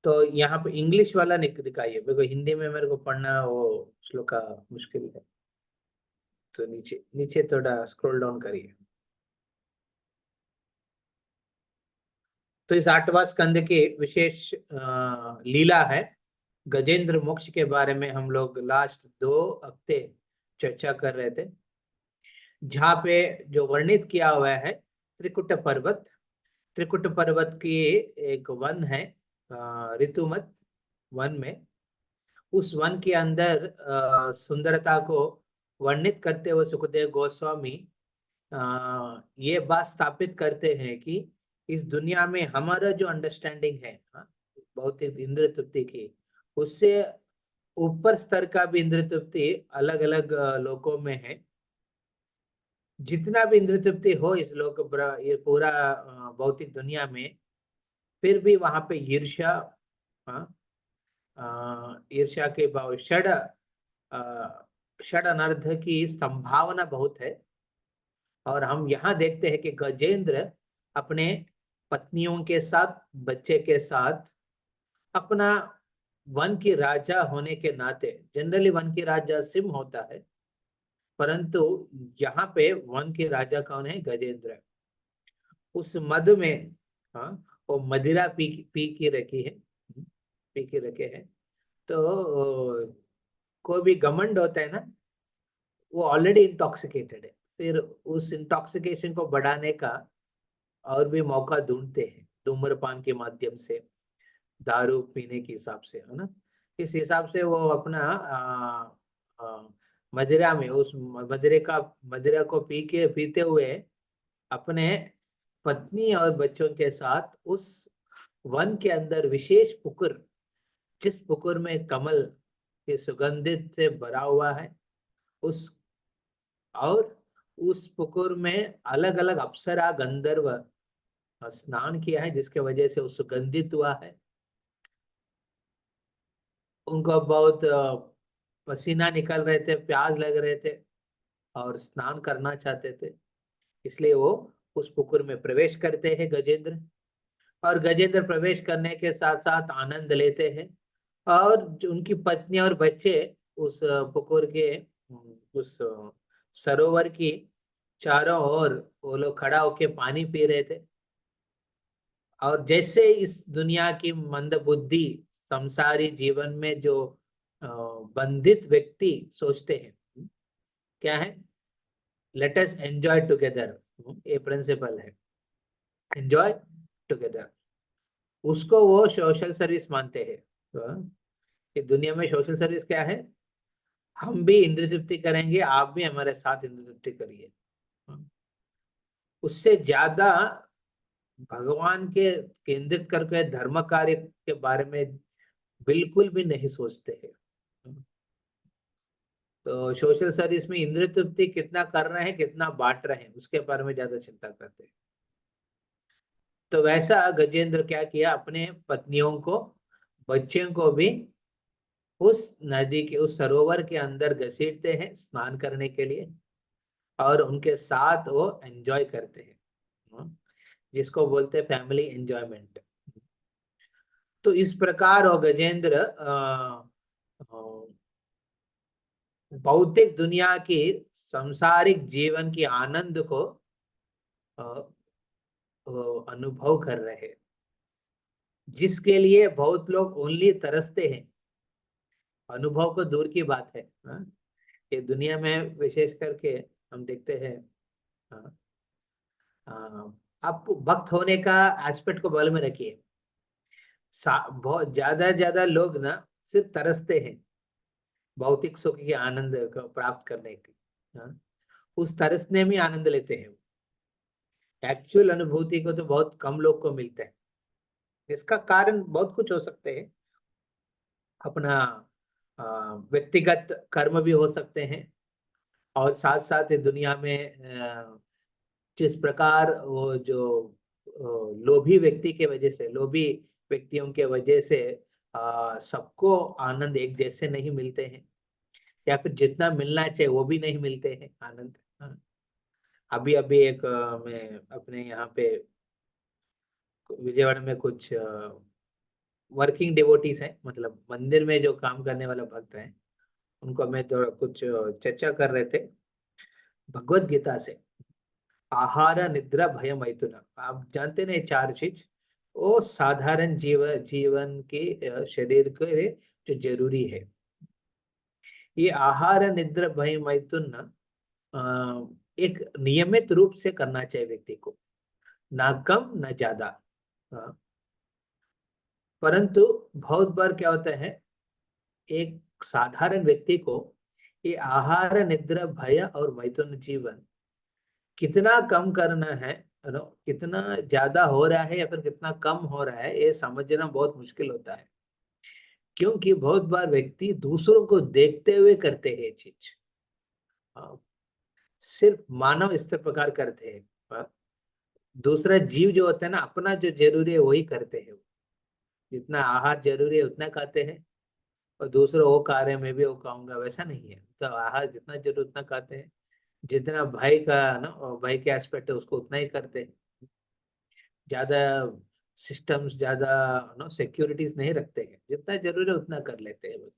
तो यहाँ पे इंग्लिश वाला दिखाइए मेरे को, हिंदी में मेरे को पढ़ना वो श्लोक का मुश्किल है। तो नीचे नीचे थोड़ा स्क्रॉल डाउन करिए। तो इस 8वां स्कंद की विशेष लीला है। गजेंद्र मोक्ष के बारे में हम लोग लास्ट 2 हफ्ते चर्चा कर रहे थे, जहाँ पे जो वर्णित किया हुआ है त्रिकुट पर्वत। त्रिकुट पर्वत की एक वन है, ऋतुमत वन में। उस वन के अंदर सुंदरता को वर्णित करते हुए सुखदेव गोस्वामी ये बात स्थापित करते हैं कि इस दुनिया में हमारा जो अंडरस्टैंडिंग है, भौतिक इंद्रिय तृप्ति की, उससे ऊपर स्तर का भी इंद्रिय तृप्ति अलग अलग लोकों में है। जितना भी इंद्रिय तृप्ति हो इस लोक ये पूरा भौतिक दुनिया में, फिर भी वहां पे ईर्ष्या, ईर्ष्या के भाव, षड अनर्थ की संभावना बहुत है। और हम यहाँ देखते हैं कि गजेंद्र अपने पत्नियों के साथ, बच्चे के साथ, अपना वन की राजा होने के नाते, जनरली वन की राजा सिंह होता है, परंतु यहाँ पे वन के राजा कौन है? गजेंद्र। उस मद में, हाँ, वो मदिरा पी के रखी है, पी के रखे हैं। तो कोई भी घमंड होता है ना, वो ऑलरेडी इंटॉक्सिकेटेड है, फिर उस इंटॉक्सिकेशन को बढ़ाने का और भी मौका ढूंढते हैं धूम्रपान के माध्यम से, दारू पीने के हिसाब से, है ना। इस हिसाब से वो अपना मदिरा में, उस मदिरा को पीते हुए अपने पत्नी और बच्चों के साथ उस वन के अंदर विशेष पुकुर, जिस पुकुर में कमल के सुगंधित से भरा हुआ है, उस और उस पुकुर में अलग अलग अप्सरा गंधर्व स्नान किया है, जिसके वजह से वो सुगंधित हुआ है। उनको बहुत पसीना निकल रहे थे, प्यास लग रहे थे और स्नान करना चाहते थे, इसलिए वो उस पुकुर में प्रवेश करते हैं गजेंद्र। और गजेंद्र प्रवेश करने के साथ साथ आनंद लेते हैं, और जो उनकी पत्नी और बच्चे उस पुकुर के, उस सरोवर की चारों ओर वो लोग खड़ा होके पानी पी रहे थे। और जैसे इस दुनिया की मंदबुद्धि संसारी जीवन में जो बंधित व्यक्ति सोचते हैं, क्या है? लेट अस एंजॉय टुगेदर, ये प्रिंसिपल है, एंजॉय टुगेदर। उसको वो सोशल सर्विस मानते हैं। तो कि दुनिया में सोशल सर्विस क्या है? हम भी इंद्र तृप्ति करेंगे, आप भी हमारे साथ इंद्र तृप्ति करिए। उससे ज्यादा भगवान के केंद्रित करके धर्म कार्य के बारे में बिल्कुल भी नहीं सोचते हैं। तो सोशल सर्विस में इंद्रिय तृप्ति कितना कर रहे हैं, कितना बांट रहे हैं, उसके बारे में ज्यादा चिंता करते हैं। तो वैसा गजेंद्र क्या किया, अपने पत्नियों को, बच्चों को भी उस नदी के, उस सरोवर के अंदर घसीटते हैं स्नान करने के लिए, और उनके साथ वो एंजॉय करते हैं, जिसको बोलते हैं फैमिली एंजॉयमेंट। तो इस प्रकार वो गजेंद्र भौतिक दुनिया की, सांसारिक जीवन की आनंद को अ, अनुभव कर रहे हैं, जिसके लिए बहुत लोग ओनली तरसते हैं। अनुभव को दूर की बात है, हाँ? ये दुनिया में विशेष करके हम देखते हैं, हाँ, आप भक्त होने का एस्पेक्ट को बगल में रखिए। बहुत ज्यादा लोग ना सिर्फ तरसते हैं भौतिक सुख के आनंद को प्राप्त करने की, हाँ? उस तरसने में आनंद लेते हैं। एक्चुअल अनुभूति को तो बहुत कम लोग को मिलता है। इसका कारण बहुत कुछ हो सकते हैं। अपना व्यक्तिगत कर्म भी हो सकते हैं, और साथ साथ इस दुनिया में जिस प्रकार वो जो लोभी व्यक्ति के वजह से, लोभी व्यक्तियों के वजह से सबको आनंद एक जैसे नहीं मिलते हैं, या फिर जितना मिलना चाहिए वो भी नहीं मिलते हैं आनंद, हाँ। अभी अभी एक मैं अपने यहाँ पे विजयवाड़ा में कुछ वर्किंग डिवोटीज हैं, मतलब मंदिर में जो काम करने वाला भक्त हैं, उनको मैं थोड़ा कुछ चर्चा कर रहे थे भगवत गीता से। आहार निद्रा भय मैथुन, आप जानते नहीं चार चीज, वो साधारण जीवन के शरीर के लिए जो जरूरी है। ये आहार निद्रा भय मैथुन एक नियमित रूप से करना चाहिए व्यक्ति को, ना कम ना ज्यादा। हाँ, परंतु बहुत बार क्या होता है, एक साधारण व्यक्ति को ये आहार निद्रा भय और मैथुन जीवन कितना कम करना है, कितना ज्यादा हो रहा है या फिर कितना कम हो रहा है, ये समझना बहुत मुश्किल होता है। क्योंकि बहुत बार व्यक्ति दूसरों को देखते हुए करते हैं ये चीज। हाँ, सिर्फ मानव इस प्रकार करते हैं। हाँ, दूसरा जीव जो होता है ना, अपना जो जरूरी है वही करते हैं। जितना आहार जरूरी है उतना खाते हैं, और दूसरा वो खा रहे हैं मैं भी वो खाऊंगा, वैसा नहीं है। तो आहार जितना जरूर उतना खाते हैं, जितना भाई का ना भाई के एस्पेक्ट है उसको उतना ही करते हैं। ज्यादा सिस्टम्स, ज्यादा सिक्योरिटीज नहीं रखते हैं, जितना जरूरी है उतना कर लेते हैं बस।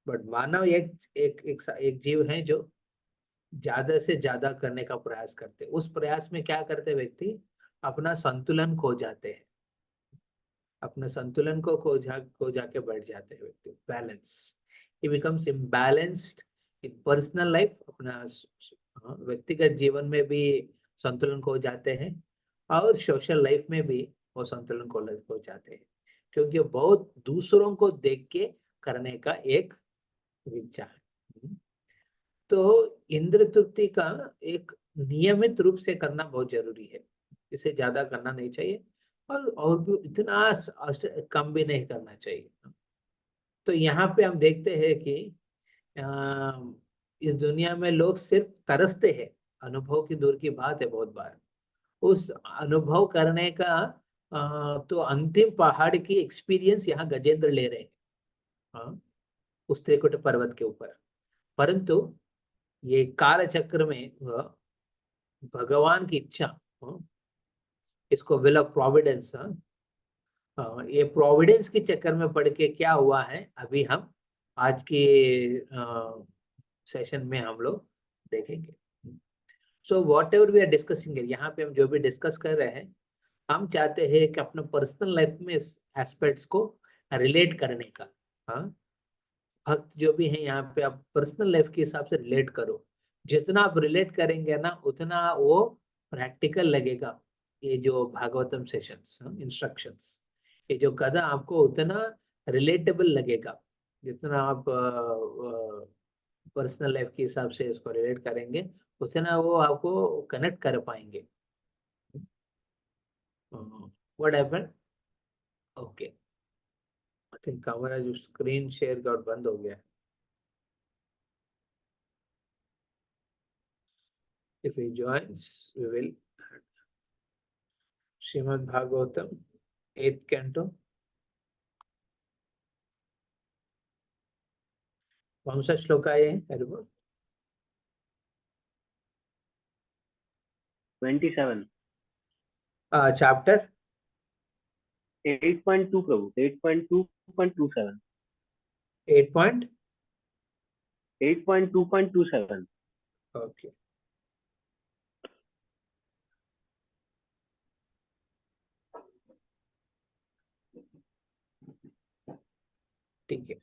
बट मानव एक जीव है जो ज्यादा से ज्यादा करने का प्रयास करते हैं। उस प्रयास में क्या करते हैं व्यक्ति, अपना संतुलन खो जाते हैं। अपने संतुलन को खो जाके बैठ जाते हैं व्यक्ति। बैलेंस, ही बिकम्स इम्बैलेंस्ड इन पर्सनल लाइफ। अपना व्यक्तिगत जीवन में भी संतुलन खो जाते हैं, और सोशल लाइफ में भी वो संतुलन खो जाते हैं, क्योंकि वो बहुत दूसरों को देख के करने का एक विचार। तो इंद्र तृप्ति का एक नियमित रूप से करना बहुत जरूरी है। इसे ज्यादा करना नहीं चाहिए, और भी इतना कम भी नहीं करना चाहिए। तो यहाँ पे हम देखते हैं कि इस दुनिया में लोग सिर्फ तरसते हैं। अनुभव की दूर की बात है, बहुत बार उस अनुभव करने का तो अंतिम पहाड़ की एक्सपीरियंस यहाँ गजेंद्र ले रहे हैं। हाँ, उस त्रिकुट पर्वत के ऊपर। परंतु ये काल चक्र में भगवान की इच्छा, हाँ, इसको विल ऑफ प्रोविडेंस, ये प्रोविडेंस के चक्कर में पड़ के क्या हुआ है, अभी हम आज के सेशन में हम लोग देखेंगे। So whatever we are discussing, यहाँ पे हम जो भी डिस्कस कर रहे हैं, हम चाहते हैं कि अपने पर्सनल लाइफ में इस एस्पेक्ट्स को रिलेट करने का। हाँ, भक्त जो भी है यहाँ पे आप पर्सनल लाइफ के हिसाब से रिलेट करो। जितना आप रिलेट करेंगे ना, उतना वो प्रैक्टिकल लगेगा। ये जो भागवतम सेशंस, इंस्ट्रक्शंस, ये जो कथा आपको उतना रिलेटेबल लगेगा। जितना आप पर्सनल लाइफ के हिसाब से इसको रिलेट करेंगे, उतना वो आपको कनेक्ट कर पाएंगे। What happened? Okay, I think हमारा जो स्क्रीन शेयर का बंद हो गया। If he joins, we will Srimad Bhagavatam, 8th canto. कौन सा श्लोक आए हैं हरिबोल? 27 चैप्टर 8.2 प्रभु 8.2.27 8 पॉइंट 8.2.27 ओके, ठीक है।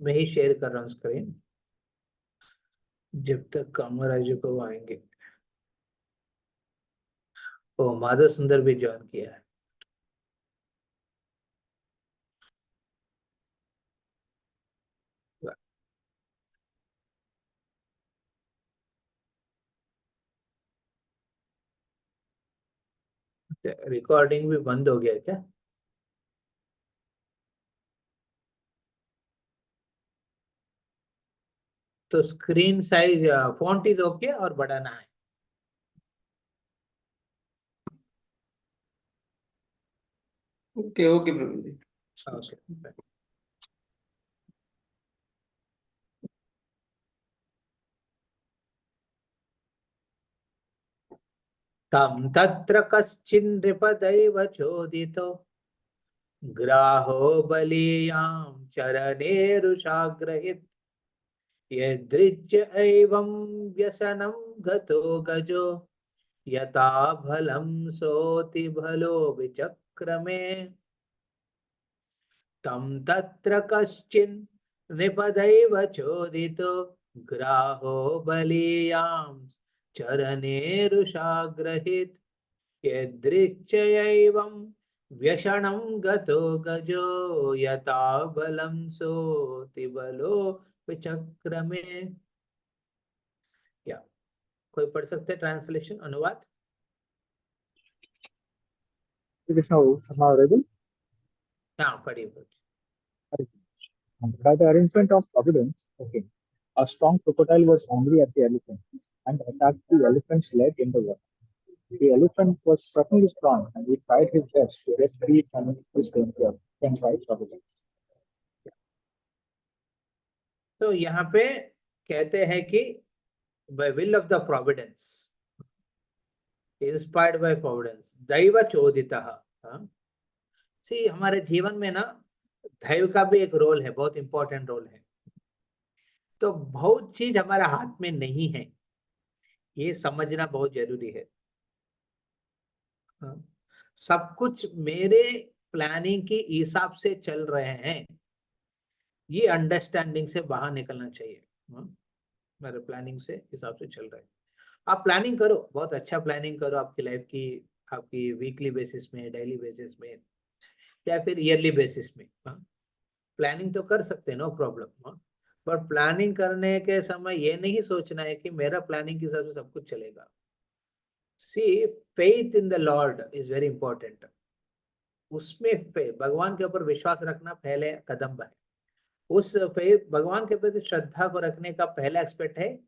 मैं ही शेयर कर रहा हूँ स्क्रीन, जब तक कामराज को वो आएंगे। ओ, माधव सुंदर भी ज्वाइन किया है। रिकॉर्डिंग भी बंद हो गया क्या? तो screen size, font is okay और बढ़ाना है। ओके ओके प्रवीण जी। ओके, तम तत्र कश्चिन्नृपदैव चोदितो ग्राहो बलीयां चरणेरुषाग्रहित यदृच्छ एवं व्यसनं गतो गजो यथा भलं सोति भलो विचक्रमे तं तत्र कश्चिन् नृपदैव चोदितो ग्राहो बलीयां चरणेरुषाग्रहित यदृच्छयैवं व्यसनं गतो गजो यथा बलं सोति बलो विचक्रमे। या कोई पढ़ सकते ट्रांसलेशन अनुवाद? Krishna, am I audible? हाँ पढ़िए पढ़िए। By the arrangement of providence, okay, a strong crocodile was angry at the elephant and attacked the elephant's leg in the water. The elephant was certainly strong and he tried his best to get free from his danger and by providence. तो यहाँ पे कहते हैं कि by will of the providence, inspired by providence, दैव चोदितः। सी हमारे जीवन में ना दैव का भी एक रोल है, बहुत इंपॉर्टेंट रोल है। तो बहुत चीज हमारे हाथ में नहीं है, ये समझना बहुत जरूरी है। सब कुछ मेरे प्लानिंग के हिसाब से चल रहे हैं, ये अंडरस्टैंडिंग से बाहर निकलना चाहिए। मेरे प्लानिंग से हिसाब से चल रहे हैं। आप प्लानिंग करो, बहुत अच्छा प्लानिंग करो आपकी लाइफ की, आपकी वीकली बेसिस में, डेली बेसिस में या फिर ईयरली बेसिस में। प्लानिंग तो कर सकते हैं, नो प्रॉब्लम। बट प्लानिंग करने के समय ये नहीं सोचना है कि मेरा प्लानिंग के हिसाब से सब कुछ चलेगा। See faith in the lord is very important. उसमें भगवान के ऊपर विश्वास रखना पहले कदम है। उस भगवान के प्रति श्रद्धा को रखने का पहला एक्सपेक्ट है,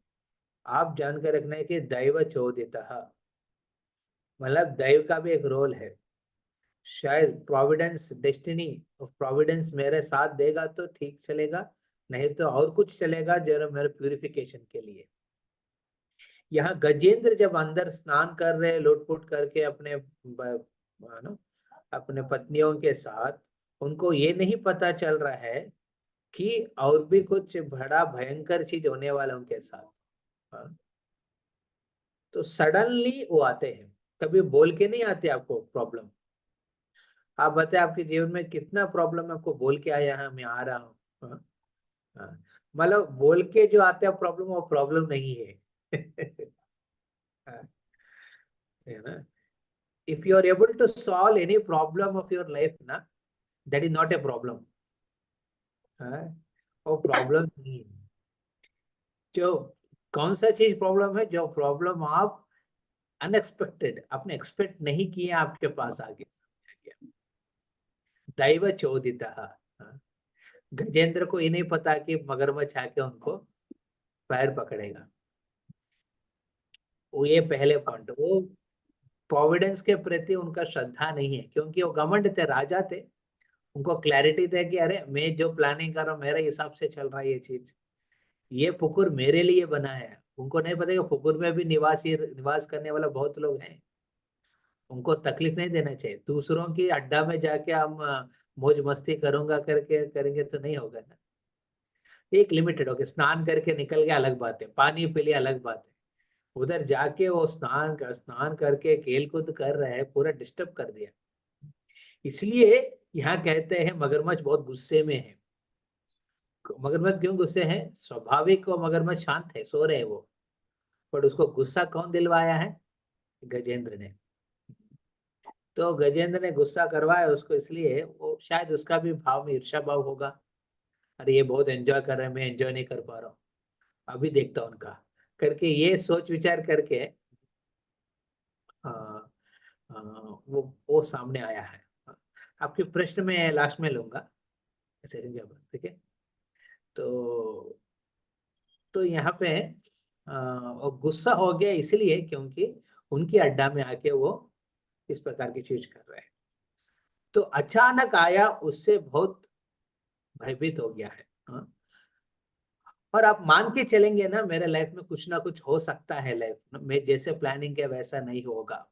आप जानकर रखना है कि दैव चोदितः, मतलब दैव का भी एक रोल है। शायद प्रोविडेंस, डेस्टिनी ऑफ प्रोविडेंस मेरे साथ देगा तो ठीक चलेगा, नहीं तो और कुछ चलेगा जरा मेरे प्यूरिफिकेशन के लिए। यहाँ गजेंद्र जब अंदर स्नान कर रहे, लुटपुट करके अपने पत्नियों के साथ, उनको ये नहीं पता चल रहा है कि और भी कुछ बड़ा भयंकर चीज होने वाला उनके साथ। तो सडनली वो आते हैं, कभी बोल के नहीं आते आपको प्रॉब्लम। आप बताए आपके जीवन में कितना प्रॉब्लम है, आपको बोल के आया है मैं आ रहा हूँ। मतलब बोल के जो आते हैं प्रॉब्लम, वो प्रॉब्लम नहीं है। If you are able to solve any problem of your life ना, that is not a problem। वो प्रॉब्लम नहीं है। जो कौन सा चीज प्रॉब्लम है? जो प्रॉब्लम आप अनएक्सपेक्टेड, आपने एक्सपेक्ट नहीं किया आपके पास आ गया। दैव चोदितः। गजेंद्र को ये नहीं पता कि मगरमच्छ आके उनको पैर पकड़ेगा। वो ये पहले पॉइंट, वो प्रोविडेंस के प्रति उनका श्रद्धा नहीं है, क्योंकि वो घमंड थे, राजा थे। उनको क्लैरिटी थे कि अरे मैं जो प्लानिंग कर रहा हूँ मेरे हिसाब से चल रहा है ये चीज, ये पुकुर मेरे लिए बना है। उनको नहीं पता कि पुकुर में भी निवास करने वाला बहुत लोग हैं। उनको तकलीफ नहीं देना चाहिए। दूसरों की अड्डा में जाके हम मौज मस्ती करेंगे तो नहीं होगा ना। एक लिमिटेड होके स्नान करके निकल गया अलग बात है, पानी पी लिया अलग बात है। उधर जाके वो स्नान करके खेल कूद कर रहे हैं, पूरा डिस्टर्ब कर दिया। इसलिए यहाँ कहते हैं मगरमच्छ बहुत गुस्से में है। मगरमच्छ क्यों गुस्से हैं? स्वाभाविक वो मगरमच्छ शांत है, सो रहे हैं वो, पर उसको गुस्सा कौन दिलवाया है? गजेंद्र ने। तो गजेंद्र ने गुस्सा करवाया उसको, इसलिए वो शायद उसका भी भाव में ईर्ष्या भाव होगा। अरे ये बहुत एंजॉय कर रहे हैं, मैं एंजॉय नहीं कर पा रहा हूँ, अभी देखता हूँ उनका, करके ये सोच विचार करके आ, आ, वो सामने आया है। आपके प्रश्न में लास्ट में लूंगा, ठीक है? तो यहाँ पे वो गुस्सा हो गया इसलिए क्योंकि उनकी अड्डा में आके वो इस प्रकार की चीज कर रहे हैं। तो अचानक आया, उससे बहुत भयभीत हो गया है। और आप मान के चलेंगे ना मेरे लाइफ में कुछ ना कुछ हो सकता है, लाइफ में जैसे प्लानिंग है वैसा नहीं होगा,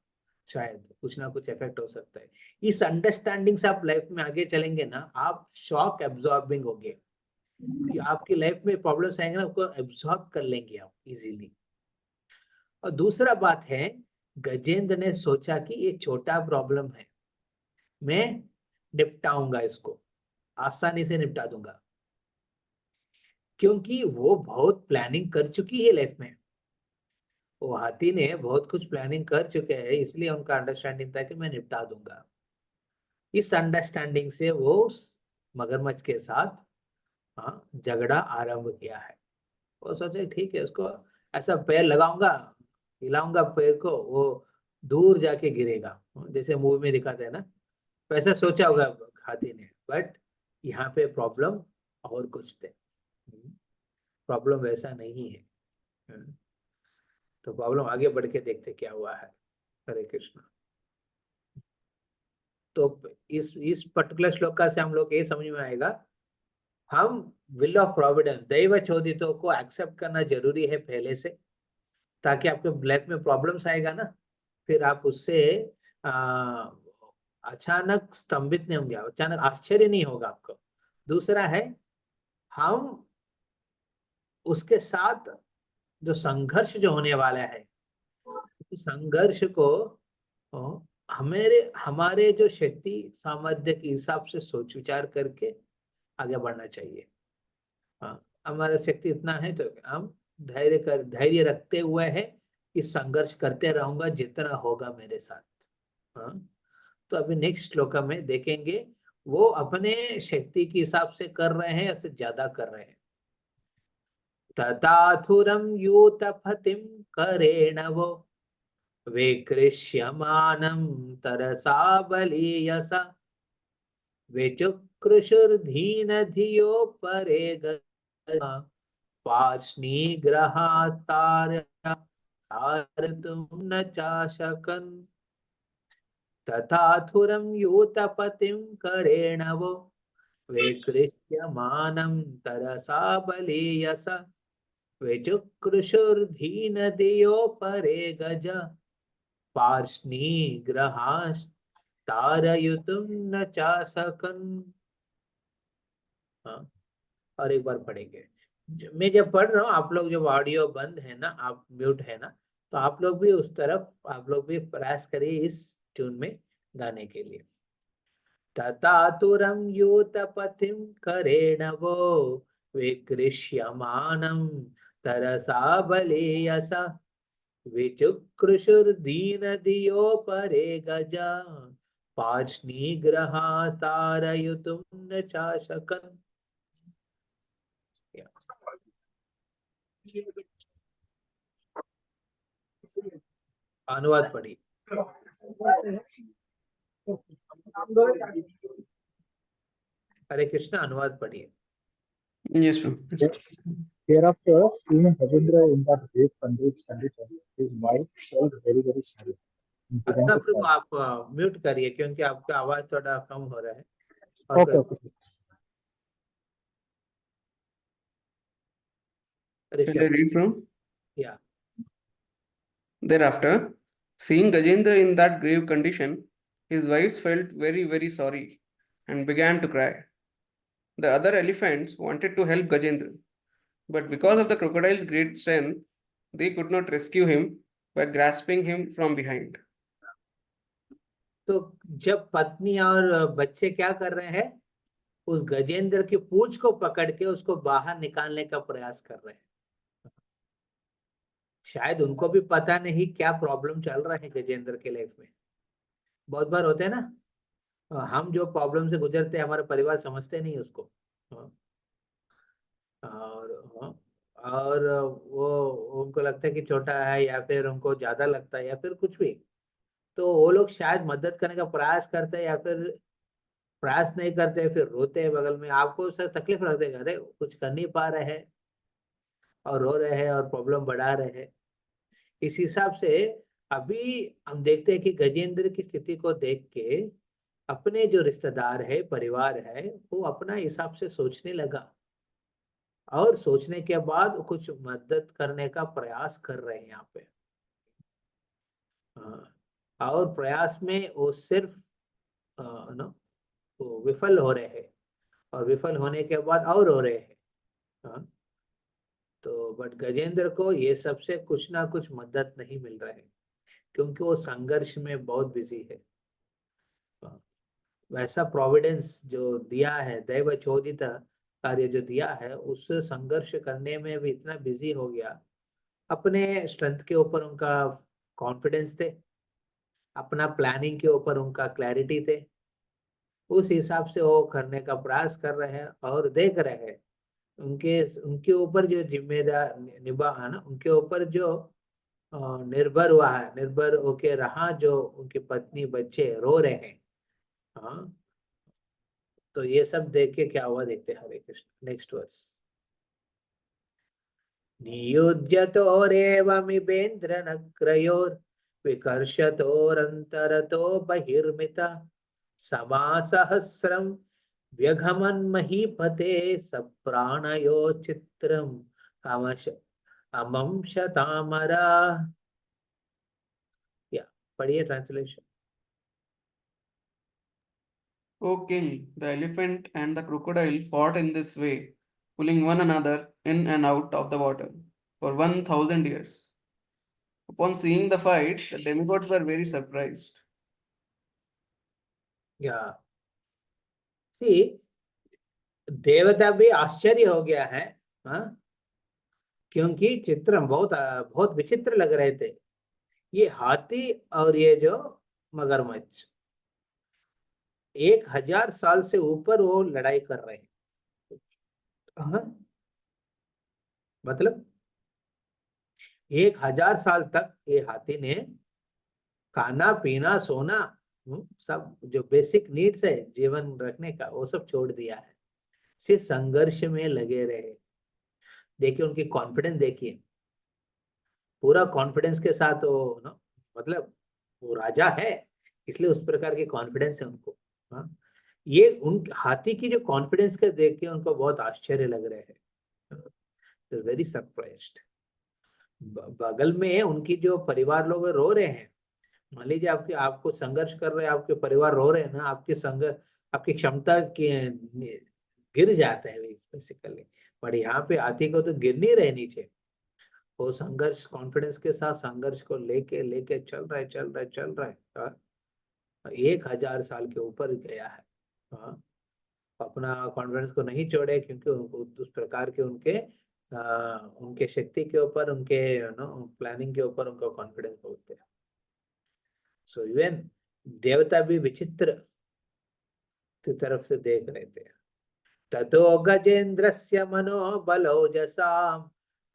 शायद कुछ ना कुछ इफेक्ट हो सकता है। इस अंडरस्टैंडिंग से आप लाइफ में आगे चलेंगे ना, आप शॉक एब्जॉर्बिंग होगे कि आपकी लाइफ में प्रॉब्लम्स आएंगे ना, उसको एब्जॉर्ब कर लेंगे आप इजीली। और दूसरा बात है, गजेंद्र ने सोचा कि ये छोटा प्रॉब्लम है, मैं निपटाऊंगा इसको, आसानी से निपटा दूंगा, क्योंकि वो बहुत प्लानिंग कर चुकी है लाइफ में। वो हाथी ने बहुत कुछ प्लानिंग कर चुके हैं, इसलिए उनका अंडरस्टैंडिंग था कि मैं निपटा दूंगा। इस अंडरस्टैंडिंग से वो उस मगरमच्छ के साथ झगड़ा आरंभ किया है। वो सोचे ठीक है, उसको ऐसा पैर लगाऊंगा, हिलाऊंगा पैर को, वो दूर जाके गिरेगा, जैसे मूवी में दिखाते हैं ना, वैसा सोचा होगा हाथी ने। बट यहाँ पे प्रॉब्लम और कुछ थे, प्रॉब्लम वैसा नहीं है। तो प्रॉब्लम आगे बढ़ के देखते क्या हुआ है। हरे कृष्ण। तो इस पर्टिकुलर श्लोक से हम लोग ये समझ में आएगा, हम विल ऑफ प्रोविडेंस, दैव चोदितों को एक्सेप्ट करना जरूरी है पहले से, ताकि आपके लाइफ में प्रॉब्लम्स आएगा ना, फिर आप उससे अचानक स्तंभित नहीं होंगे, अचानक आश्चर्य नहीं होगा आपको। दूसरा है, हम उसके साथ जो संघर्ष जो होने वाला है, उस संघर्ष को हमारे हमारे जो शक्ति सामर्थ्य के हिसाब से सोच विचार करके आगे बढ़ना चाहिए। हाँ, हमारा शक्ति इतना है तो हम धैर्य रखते हुए है कि संघर्ष करते रहूंगा जितना होगा मेरे साथ। हाँ, तो अभी नेक्स्ट श्लोक में देखेंगे, वो अपने शक्ति के हिसाब से कर रहे हैं या से ज्यादा कर रहे हैं। तथाथुरम यूतपतिम करेण वो विकृष्यमानं तरसा बलीयसा विचुकृषुर्धीनधियो परे गता पार्ष्णिग्रहास्तारयितुं न चाशकन्। तथाथुरं यूतपतिं करेण वो विकृष्यमानं तरसा बलीयसा विचुकृषुर्धीनधियो परे गज पार्ष्णिग्रहास्तारयितुं न चाशकन्। हाँ, और एक बार पढ़ेंगे। मैं जब पढ़ रहा हूँ, आप लोग जब ऑडियो बंद है ना, आप म्यूट है ना, तो आप लोग भी उस तरफ, आप लोग भी प्रयास करिए इस ट्यून में गाने के लिए। ततातुरं यूतपतिं करेण वो विकृष्यमानं तरसा बलीयसा विचुकृषुर्दीनधियो परे गजा पार्ष्णिग्रहास्तारयितुं न चाशकन्। अनुवाद पढ़िए। हरे कृष्ण, अनुवाद पढ़िए। Yes, Prabhupada. Thereafter, seeing Rajendra in that great condition, his wife felt very, very sorry and began to Prabhu cry. आप म्यूट करिए, क्योंकि आपका आवाज थोड़ा कम हो रहा है। Okay, okay. Shall I read from? या Thereafter, seeing Gajendra in that grave condition, his wives felt very, very sorry and began to cry. The other elephants wanted to help Gajendra, but because of the crocodile's great strength, they could not rescue him by grasping him from behind. तो जब पत्नी और बच्चे क्या कर रहे हैं, उस गजेंद्र की पूंछ को पकड़ के उसको बाहर निकालने का प्रयास कर रहे हैं। शायद उनको भी पता नहीं क्या प्रॉब्लम चल रहा है गजेंद्र के लाइफ में। बहुत बार होते हैं ना, हम जो प्रॉब्लम से गुजरते हैं, हमारे परिवार समझते नहीं उसको। हाँ, और वो उनको लगता है कि छोटा है, या फिर उनको ज्यादा लगता है, या फिर कुछ भी। तो वो लोग शायद मदद करने का प्रयास करते हैं, या फिर प्रयास नहीं करते, फिर रोते हैं बगल में। आपको सर तकलीफ रख देगा, अरे कुछ कर नहीं पा रहे हैं और रो रहे हैं और प्रॉब्लम बढ़ा रहे हैं। इस हिसाब से अभी हम देखते हैं कि गजेंद्र की स्थिति को देख के अपने जो रिश्तेदार है, परिवार है, वो अपना हिसाब से सोचने लगा और सोचने के बाद कुछ मदद करने का प्रयास कर रहे हैं यहाँ पे। हाँ, और प्रयास में वो सिर्फ ना वो विफल हो रहे हैं, और विफल होने के बाद और हो रहे हैं। हाँ, तो बट गजेंद्र को ये सबसे कुछ ना कुछ मदद नहीं मिल रहा है, क्योंकि वो संघर्ष में बहुत बिजी है। हाँ, वैसा प्रोविडेंस जो दिया है, दैव चोदित कार्य जो दिया है, उस संघर्ष करने में भी इतना बिजी हो गया। अपने स्ट्रेंथ के ऊपर उनका कॉन्फिडेंस थे, अपना प्लानिंग के ऊपर उनका क्लैरिटी थे, उस हिसाब से वो करने का प्रयास कर रहे हैं और देख रहे हैं उनके उनके ऊपर जो जिम्मेदार निभा है ना, उनके ऊपर जो निर्भर हुआ है, निर्भर होके रहा, जो उनकी पत्नी बच्चे रो रहे हैं। हाँ, तो ये सब देख के क्या हुआ देखते हैं। हरे कृष्ण, नेक्स्ट वर्स। नियुज्यतोरेवमिवेन्द्र नक्रयोर विकर्षतोरन्तरतो बहिर्मिता समासहस्रं व्यघमन् महीपते सप्राणयो चित्रम् अमश अमं शतामरा। या पढ़िए translation. O king, the elephant and the crocodile fought in this way, pulling one another in and out of the water for 1,000 years. Upon seeing the fight, the demigods were very surprised. या देवता भी आश्चर्य हो गया है। हाँ, क्योंकि चित्र बहुत बहुत विचित्र लग रहे थे। ये हाथी और ये जो मगरमच्छ 1,000 साल से ऊपर वो लड़ाई कर रहे हैं। हाँ, मतलब 1,000 साल तक ये हाथी ने खाना पीना सोना, सब जो बेसिक नीड्स है जीवन रखने का, वो सब छोड़ दिया है, सिर्फ संघर्ष में लगे रहे। देखिए उनकी कॉन्फिडेंस, देखिए पूरा कॉन्फिडेंस के साथ वो ना, मतलब वो राजा है, इसलिए उस प्रकार की कॉन्फिडेंस है उनको। हाँ, ये उन हाथी की जो कॉन्फिडेंस के देख के उनको बहुत आश्चर्य लग रहे हैं, वेरी सरप्राइज्ड। बगल में उनकी जो परिवार लोग रो रहे हैं। मान लीजिए आपके आपको संघर्ष कर रहे हैं, आपके परिवार रो रहे हैं ना, आपकी क्षमता की गिर जाते हैं बेसिकली। पर यहाँ पे हाथी को तो गिर नहीं रहे नीचे, वो संघर्ष कॉन्फिडेंस के साथ संघर्ष को लेके लेके चल रहा है, चल रहा है, चल रहा है। हाँ, 1,000 साल के ऊपर गया है। हाँ, अपना कॉन्फिडेंस को नहीं छोड़े, क्योंकि उस प्रकार के उनके शक्ति के ऊपर, उनके प्लानिंग के ऊपर उनका कॉन्फिडेंस होते हैं। सो इवन देवता भी विचित्र की तरफ से देख रहे थे। ततो गजेन्द्रस्य मनोबलौजसां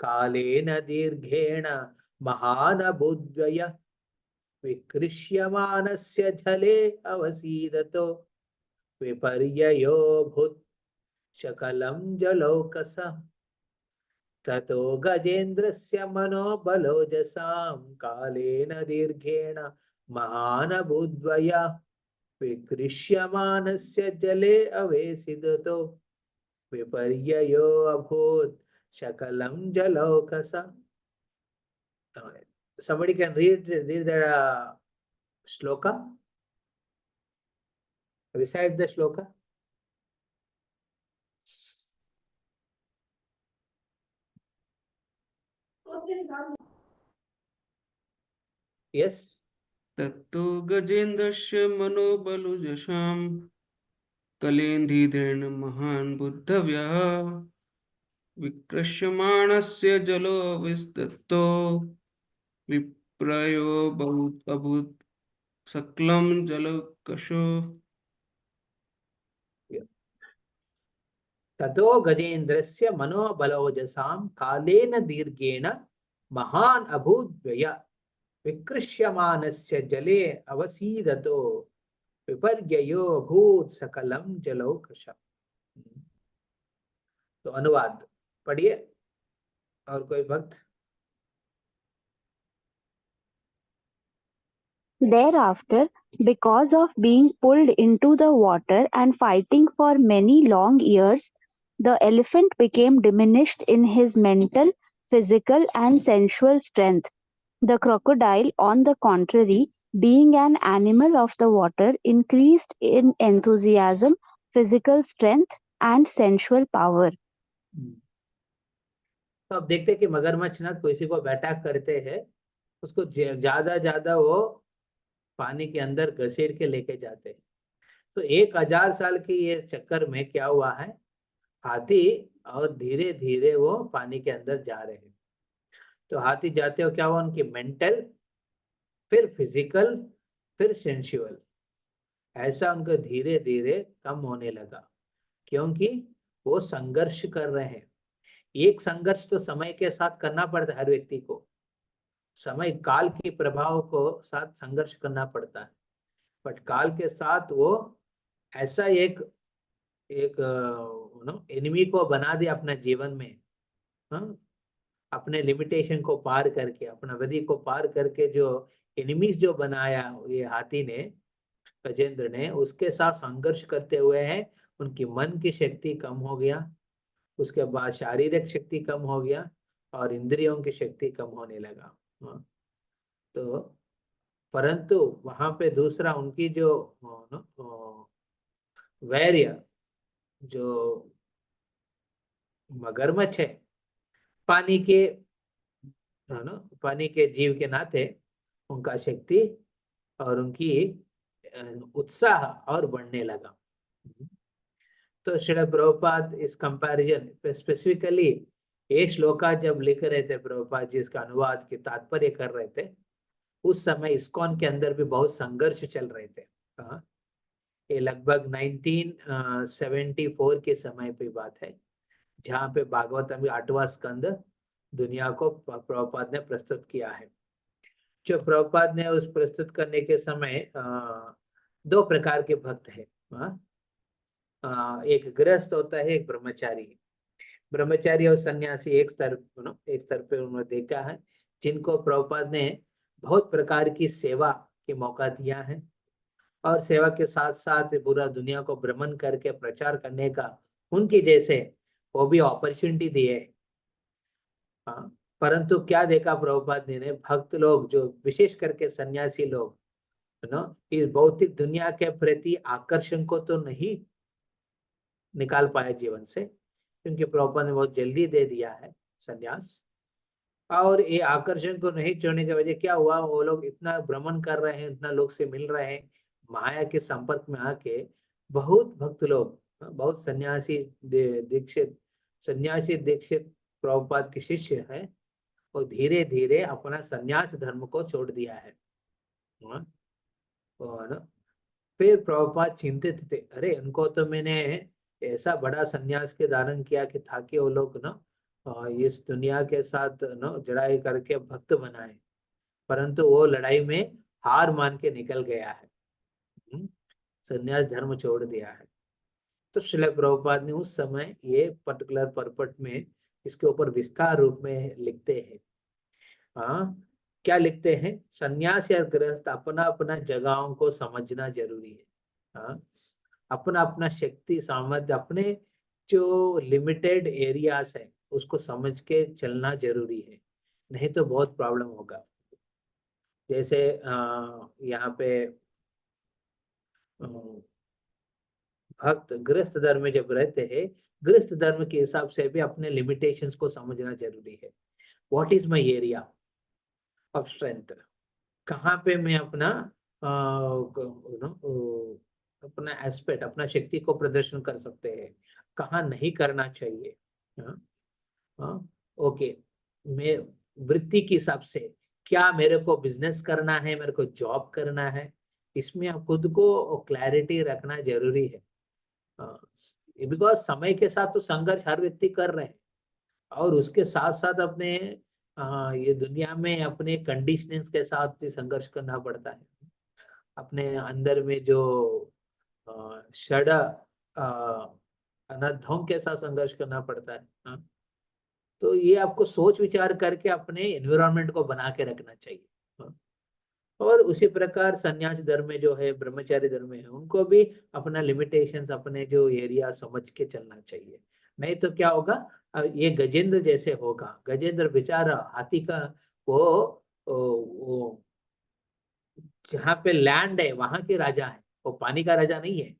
कालेन दीर्घेण महानभूद्वय विकृष्यमानस्य जले अवसीदतो विपर्ययोऽभूत् शकलं जलौकसः। ततो गजेन्द्रस्य मनोबलौजसां कालेन दीर्घेण महानभूद्वय विकृष्यमानस्य जले अवेशिदतो विपर्ययो अभूत् शकलं जलौकसः। Somebody can read the shloka, recite the shloka. Yes. तत्तु गजेन्द्रस्य मनोबलुजसां कलेन्धीधेन महान् बुद्धव्यः विकृष्यमाणस्य जलो विस्ततो विप्रयो बहुत अभूत् सकलं जलकशो। ततो गजेन्द्रस्य मनोबलौजसां कालेन दीर्घेण महान् अभूद्वय विकृष्यमानस्य जले अवसीदतो विपर्ययो अभूत् सकलं जलौकसः। तो अनुवाद पढ़िए, और कोई भक्त। Thereafter, because of being pulled into the water and fighting for many long years, the elephant became diminished in his mental, physical, and sensual strength. The crocodile, on the contrary, being an animal of the water, increased in enthusiasm, physical strength, and sensual power. तो अब देखते हैं कि मगरमच्छ ना किसी को attack करते हैं, उसको ज्यादा ज्यादा वो पानी के अंदर घसीट के लेके जाते हैं। तो 1000 साल के ये चक्कर में क्या हुआ है, हाथी और धीरे धीरे वो पानी के अंदर जा रहे हैं। तो हाथी जाते हो क्या हुआ, उनकी मेंटल, फिर फिजिकल, फिर सेंसुअल, ऐसा उनको धीरे धीरे कम होने लगा, क्योंकि वो संघर्ष कर रहे हैं। एक संघर्ष तो समय के साथ करना पड़ता है हर व्यक्ति को, समय काल के प्रभाव को साथ संघर्ष करना पड़ता है, बट काल के साथ वो ऐसा एक एनिमी को बना दिया अपने जीवन में, अपने लिमिटेशन को पार करके, अपना विधि को पार करके जो एनिमीज जो बनाया ये हाथी ने, गजेंद्र ने, उसके साथ संघर्ष करते हुए हैं, उनकी मन की शक्ति कम हो गया, उसके बाद शारीरिक शक्ति कम हो गया और इंद्रियों की शक्ति कम होने लगा। तो परंतु वहां पे दूसरा उनकी जो वैर्य, जो मगरमच्छ है, पानी के जीव के नाते उनका शक्ति और उनकी उत्साह और बढ़ने लगा। तो श्रील प्रभुपाद इस कंपैरिजन स्पेसिफिकली ये श्लोका जब लिख रहे थे, प्रभुपाद जी इसका अनुवाद के तात्पर्य कर रहे थे, उस समय इस्कॉन के अंदर भी बहुत संघर्ष चल रहे थे। ये लगभग 1974 के समय पे बात है, जहाँ पे भागवतम 8वां स्कंद दुनिया को प्रभुपाद ने प्रस्तुत किया है। जो प्रभुपाद ने उस प्रस्तुत करने के समय 2 प्रकार के भक्त हैं। एक गृहस्थ होता है, एक ब्रह्मचारी। ब्रह्मचारी और सन्यासी एक स्तर पे उन्होंने देखा है, जिनको प्रभुपाद ने बहुत प्रकार की सेवा के मौका दिया है और सेवा के साथ साथ पूरा दुनिया को भ्रमण करके प्रचार करने का उनकी जैसे वो भी अपॉर्चुनिटी दिए। परंतु क्या देखा प्रभुपाद ने, भक्त लोग जो विशेष करके सन्यासी लोग इस भौतिक दुनिया के प्रति आकर्षण को तो नहीं निकाल पाए जीवन से, क्योंकि प्रभुपाद ने बहुत जल्दी दे दिया है सन्यास। और ये आकर्षण को नहीं छोड़ने की वजह क्या हुआ, वो लोग इतना भ्रमण कर रहे हैं, इतना लोग से मिल रहे हैं, माया के संपर्क में आके बहुत भक्त लोग, बहुत सन्यासी दीक्षित प्रभुपाद के शिष्य है, और धीरे धीरे अपना सन्यास धर्म को छोड़ दिया है। और फिर प्रभुपाद चिंतित थे, अरे उनको तो मैंने ऐसा बड़ा सन्यास के धारण किया कि ताकि वो लोग इस दुनिया के साथ लड़ाई करके भक्त बनाए, परंतु वो लड़ाई में हार मान के निकल गया है, सन्यास धर्म छोड़ दिया है। तो श्रील प्रभुपाद ने उस समय ये पर्टिकुलर पर्पट में इसके ऊपर विस्तार रूप में लिखते हैं। क्या लिखते हैं, सन्यास या गृहस्थ अपना अपना जगहों को समझना जरूरी है। अपना अपना शक्ति सामर्थ्य, अपने जो लिमिटेड एरियाज है उसको समझ के चलना जरूरी है, नहीं तो बहुत प्रॉब्लम होगा। जैसे यहाँ पे भक्त गृहस्थ धर्म में जब रहते हैं, गृहस्थ धर्म के हिसाब से भी अपने लिमिटेशंस को समझना जरूरी है। What is my area of strength, कहाँ पे मैं अपना अपना एस्पेक्ट, अपना शक्ति को प्रदर्शन कर सकते हैं, कहाँ नहीं करना चाहिए। ओके, मैं वृत्ति के हिसाब से क्या मेरे को बिजनेस करना है, मेरे को जॉब करना है, इसमें खुद को क्लैरिटी रखना जरूरी है। बिकॉज समय के साथ तो संघर्ष हर व्यक्ति कर रहे हैं, और उसके साथ साथ अपने ये दुनिया में अपने कंडीशनिंग्स के साथ भी संघर्ष करना पड़ता है। अपने अंदर में जो षड अनर्थों के साथ संघर्ष करना पड़ता है। तो ये आपको सोच विचार करके अपने एनवायरनमेंट को बना के रखना चाहिए। और उसी प्रकार सन्यासी धर्म में जो है, ब्रह्मचारी धर्म में है, उनको भी अपना लिमिटेशंस, अपने जो एरिया समझ के चलना चाहिए। नहीं तो क्या होगा, ये गजेंद्र जैसे होगा। गजेंद्र बेचारा हाथी का वो, वो जहाँ पे लैंड है वहां के राजा है, वो पानी का राजा नहीं है।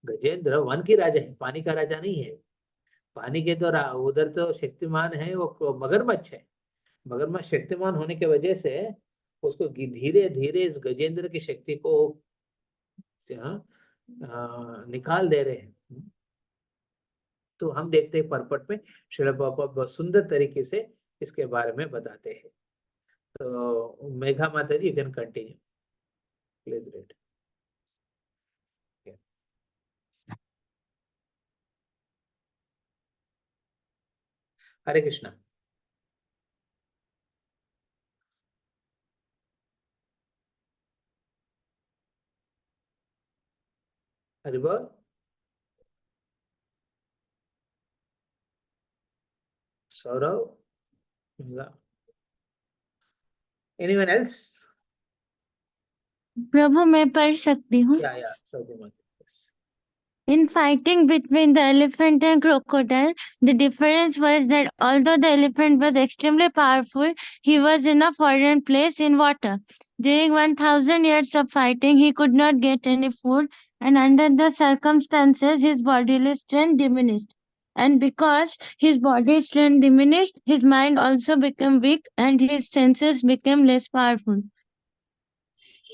गजेंद्र वन की राजा है, पानी का राजा नहीं है। पानी के तो उधर तो शक्तिमान है वो मगरमच्छ है। मगरमच्छ शक्तिमान होने की वजह से उसको धीरे धीरे इस गजेंद्र की शक्ति को निकाल दे रहे हैं। तो हम देखते हैं परपट में श्रील बाबा बहुत सुंदर तरीके से इसके बारे में बताते हैं। तो मेघा माता ji, you can continue please read. Hare Krishna. Hari बोल। Saurav, anyone else? प्रभु मैं पढ़ सकती हूँ। या Saurav. In fighting between the elephant and crocodile, the difference was that although the elephant was extremely powerful, he was in a foreign place in water. During 1000 years of fighting, he could not get any food, and under the circumstances, his bodily strength diminished. And because his body strength diminished, his mind also became weak and his senses became less powerful.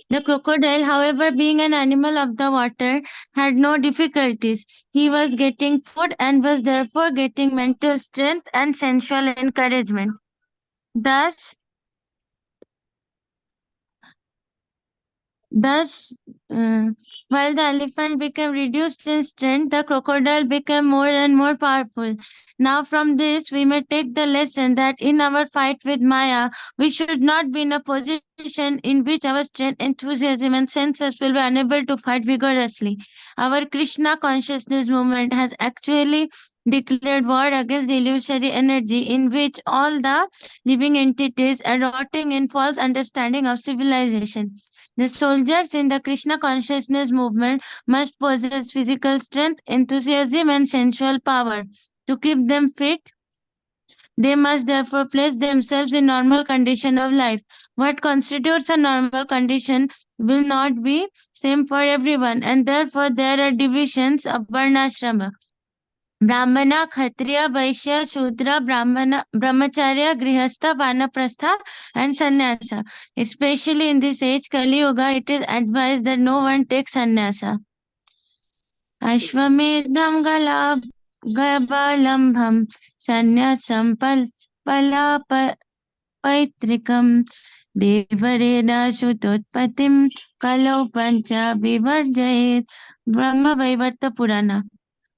The crocodile, however, being an animal of the water, had no difficulties. He was getting food and was therefore getting mental strength and sensual encouragement. Thus, while the elephant became reduced in strength, the crocodile became more and more powerful. Now, from this, we may take the lesson that in our fight with Maya, we should not be in a position in which our strength, enthusiasm, and senses will be unable to fight vigorously. Our Krishna consciousness movement has actually declared war against the illusory energy in which all the living entities are rotting in false understanding of civilization. The soldiers in the Krishna consciousness movement must possess physical strength, enthusiasm, and sensual power. To keep them fit, they must therefore place themselves in normal condition of life. What constitutes a normal condition will not be same for everyone, and therefore there are divisions of Varnashrama. Brahmana, Kshatriya, Vaishya, Shudra, Brahmacharya, Grihastha, Vanaprastha, and Sannyasa. Especially in this age, Kali Yuga, it is advised that no one takes sannyasa. Ashwamedham Gabalambham Sannyasam Paitrikam Devareda Shutotpatim Kalau Pancha Vivarjayet. Brahma Vaivarta Purana.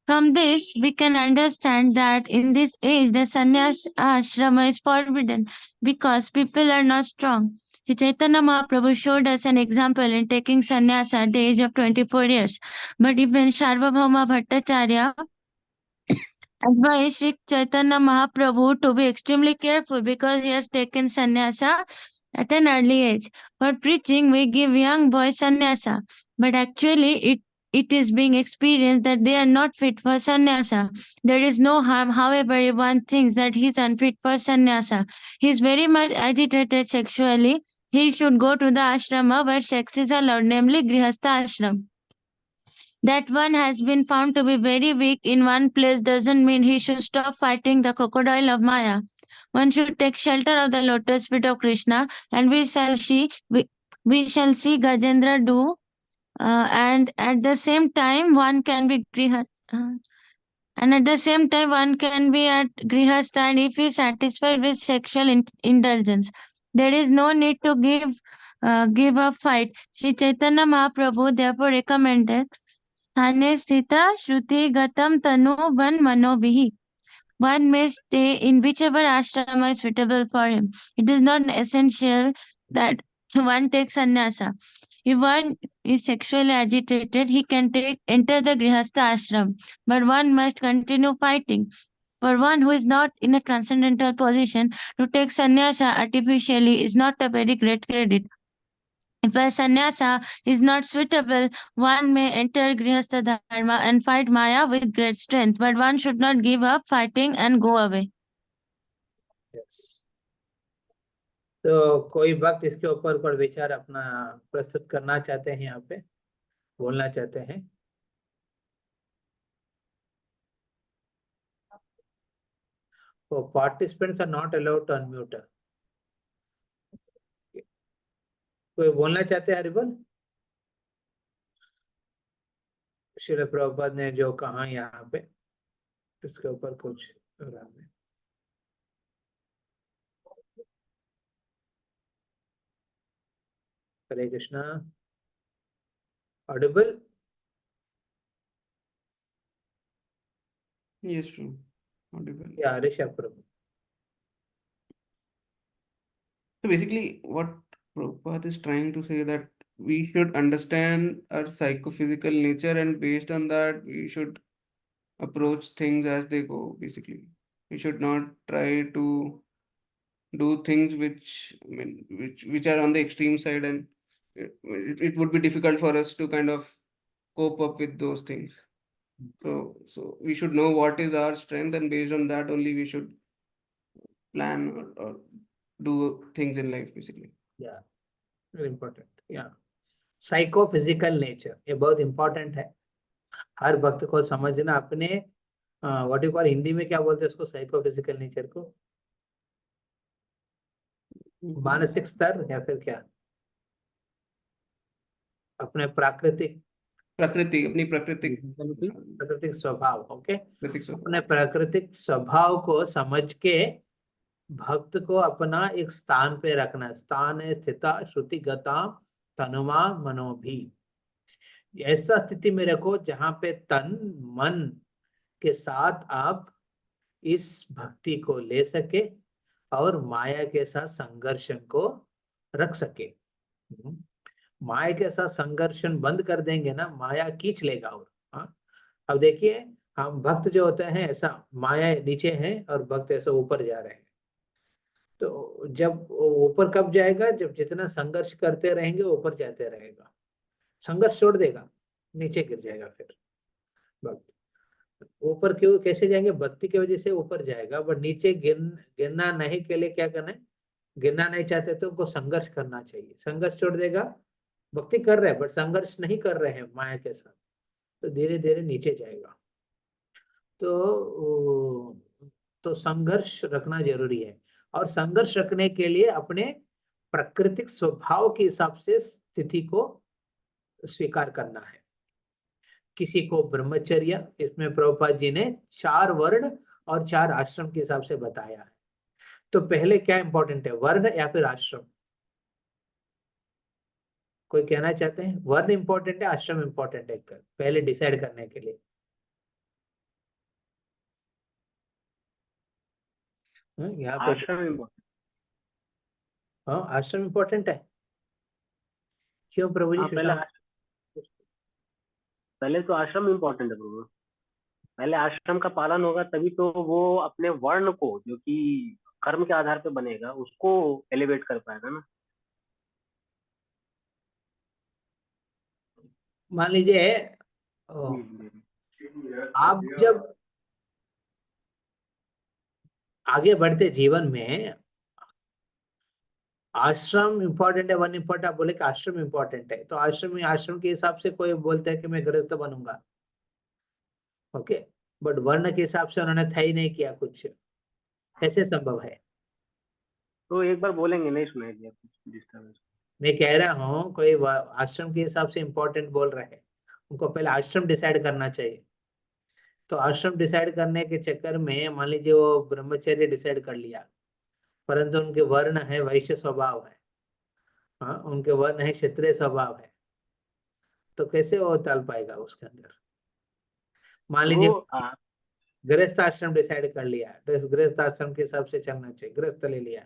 From this, we can understand that in this age, the sannyas ashrama is forbidden because people are not strong. Sri Chaitanya Mahaprabhu showed us an example in taking sannyas at the age of 24 years. But even Sarvabhauma Bhattacharya advised Sri Chaitanya Mahaprabhu to be extremely careful because he has taken sannyasa at an early age. For preaching, we give young boys sannyasa, but actually it is being experienced that they are not fit for sannyasa. There is no harm, however, if one thinks that he is unfit for sannyasa. He is very much agitated sexually. He should go to the ashrama where sex is allowed, namely Grihastha ashram. That one has been found to be very weak in one place doesn't mean he should stop fighting the crocodile of Maya. One should take shelter of the lotus feet of Krishna, and we shall see Gajendra do. And at the same time, one can be Grihastha. And at the same time, one can be at Grihastha, and if he is satisfied with sexual indulgence, there is no need to give a fight. Sri Chaitanya Mahaprabhu therefore recommended Sthane Sthita Shruti Gatam Tanu Van Manovihi. One may stay in whichever ashrama is suitable for him. It is not essential that one takes sannyasa. If one is sexually agitated, he can enter the Grihastha ashram, but one must continue fighting. For one who is not in a transcendental position, to take sannyasa artificially is not a very great credit. If a sannyasa is not suitable, one may enter grihastha dharma and fight Maya with great strength, but one should not give up fighting and go away. Yes. तो कोई भक्त इसके ऊपर कोई विचार अपना प्रस्तुत करना चाहते हैं, यहाँ पे बोलना चाहते हैं? तो participants are not allowed to unmute. कोई बोलना चाहते हैं हरिबोल? श्रील प्रभुपाद ने जो कहा यहाँ पे उसके ऊपर कुछ Hare Krishna. Audible? Yes, true. Audible. या Rishabh Prabhu? So basically, what Prabhupada is trying to say that we should understand our psychophysical nature, and based on that, we should approach things as they go. Basically, we should not try to do things which which are on the extreme side, and it would be difficult for us to kind of cope up with those things. So we should know what is our strength, and based on that only we should plan or do things in life, basically. Yeah, very important. Yeah, psychophysical nature ये बहुत important है। हर भक्त को समझना अपने what you call, Hindi में क्या बोलते हैं उसको, साइकोफिजिकल नेचर को? मानसिक स्तर या फिर क्या? अपने प्राकृतिक प्रकृति, अपनी प्राकृतिक स्वभाव। ओके, प्राकृतिक स्वभाव। अपने प्राकृतिक स्वभाव को समझ के भक्त को अपना एक स्थान पे रखना। स्थान है स्थिता श्रुतिगता तनुमा मनोभी। ऐसा स्थिति में रखो जहां पे तन मन के साथ आप इस भक्ति को ले सके और माया के साथ संघर्षण को रख सके। माया के साथ संघर्षण बंद कर देंगे ना, माया खींच लेगा। और हाँ, अब देखिए हम भक्त जो होते हैं ऐसा माया नीचे है और भक्त ऐसा ऊपर जा रहे हैं। तो जब ऊपर कब जाएगा? जब जितना संघर्ष करते रहेंगे ऊपर जाते रहेगा। संघर्ष छोड़ देगा नीचे गिर जाएगा। फिर भक्त ऊपर क्यों कैसे जाएंगे? भक्ति की वजह से ऊपर जाएगा, बट नीचे गिरना नहीं के लिए क्या करना है? गिरना नहीं चाहते तो उनको संघर्ष करना चाहिए। संघर्ष छोड़ देगा, भक्ति कर रहे हैं बट संघर्ष नहीं कर रहे हैं माया के साथ, तो धीरे धीरे नीचे जाएगा। तो संघर्ष रखना जरूरी है, और संघर्ष रखने के लिए अपने प्राकृतिक स्वभाव के हिसाब से स्थिति को स्वीकार करना है। किसी को ब्रह्मचर्य, इसमें प्रभुपाद जी ने 4 वर्ण और 4 आश्रम के हिसाब से बताया है। तो पहले क्या इंपॉर्टेंट है, वर्ण या फिर आश्रम? कोई कहना चाहते हैं वर्ण इंपॉर्टेंट है आश्रम इंपॉर्टेंट है? पहले डिसाइड करने के लिए यहाँ पे आश्रम इम्पोर्टेंट। हाँ, आश्रम इंपॉर्टेंट है। क्यों प्रभु जी? पहले तो आश्रम इम्पोर्टेंट है प्रभु। पहले आश्रम का पालन होगा तभी तो वो अपने वर्ण को, जो कि कर्म के आधार पे बनेगा, उसको एलिवेट कर पाएगा ना। मान लीजिए आप जब आगे बढ़ते जीवन में आश्रम इंपॉर्टेंट है वन इंपॉर्टेंट, आप बोले कि आश्रम इंपॉर्टेंट है, तो आश्रम के हिसाब से कोई बोलता है कि मैं गृहस्थ बनूंगा, ओके, बट वर्ण के हिसाब से उन्होंने तय नहीं किया कुछ, कैसे संभव है? तो एक बार बोलेंगे, नहीं सुनाई दिया कुछ डिस्टर्बेंस। मैं कह रहा हूँ कोई आश्रम के हिसाब से इंपॉर्टेंट बोल रहा है, उनको पहले आश्रम डिसाइड करना चाहिए। तो आश्रम डिसाइड करने के चक्कर में मान लीजिए वो ब्रह्मचर्य डिसाइड कर लिया, परंतु उनके वर्ण है वैश्य स्वभाव है, हाँ, उनके वर्ण है क्षत्रिय स्वभाव है, तो कैसे वो तल पाएगा उसके अंदर? मान लीजिए गृहस्थ आश्रम डिसाइड कर लिया, तो गृहस्थ आश्रम के हिसाब से चलना चाहिए, गृहस्थ ले लिया,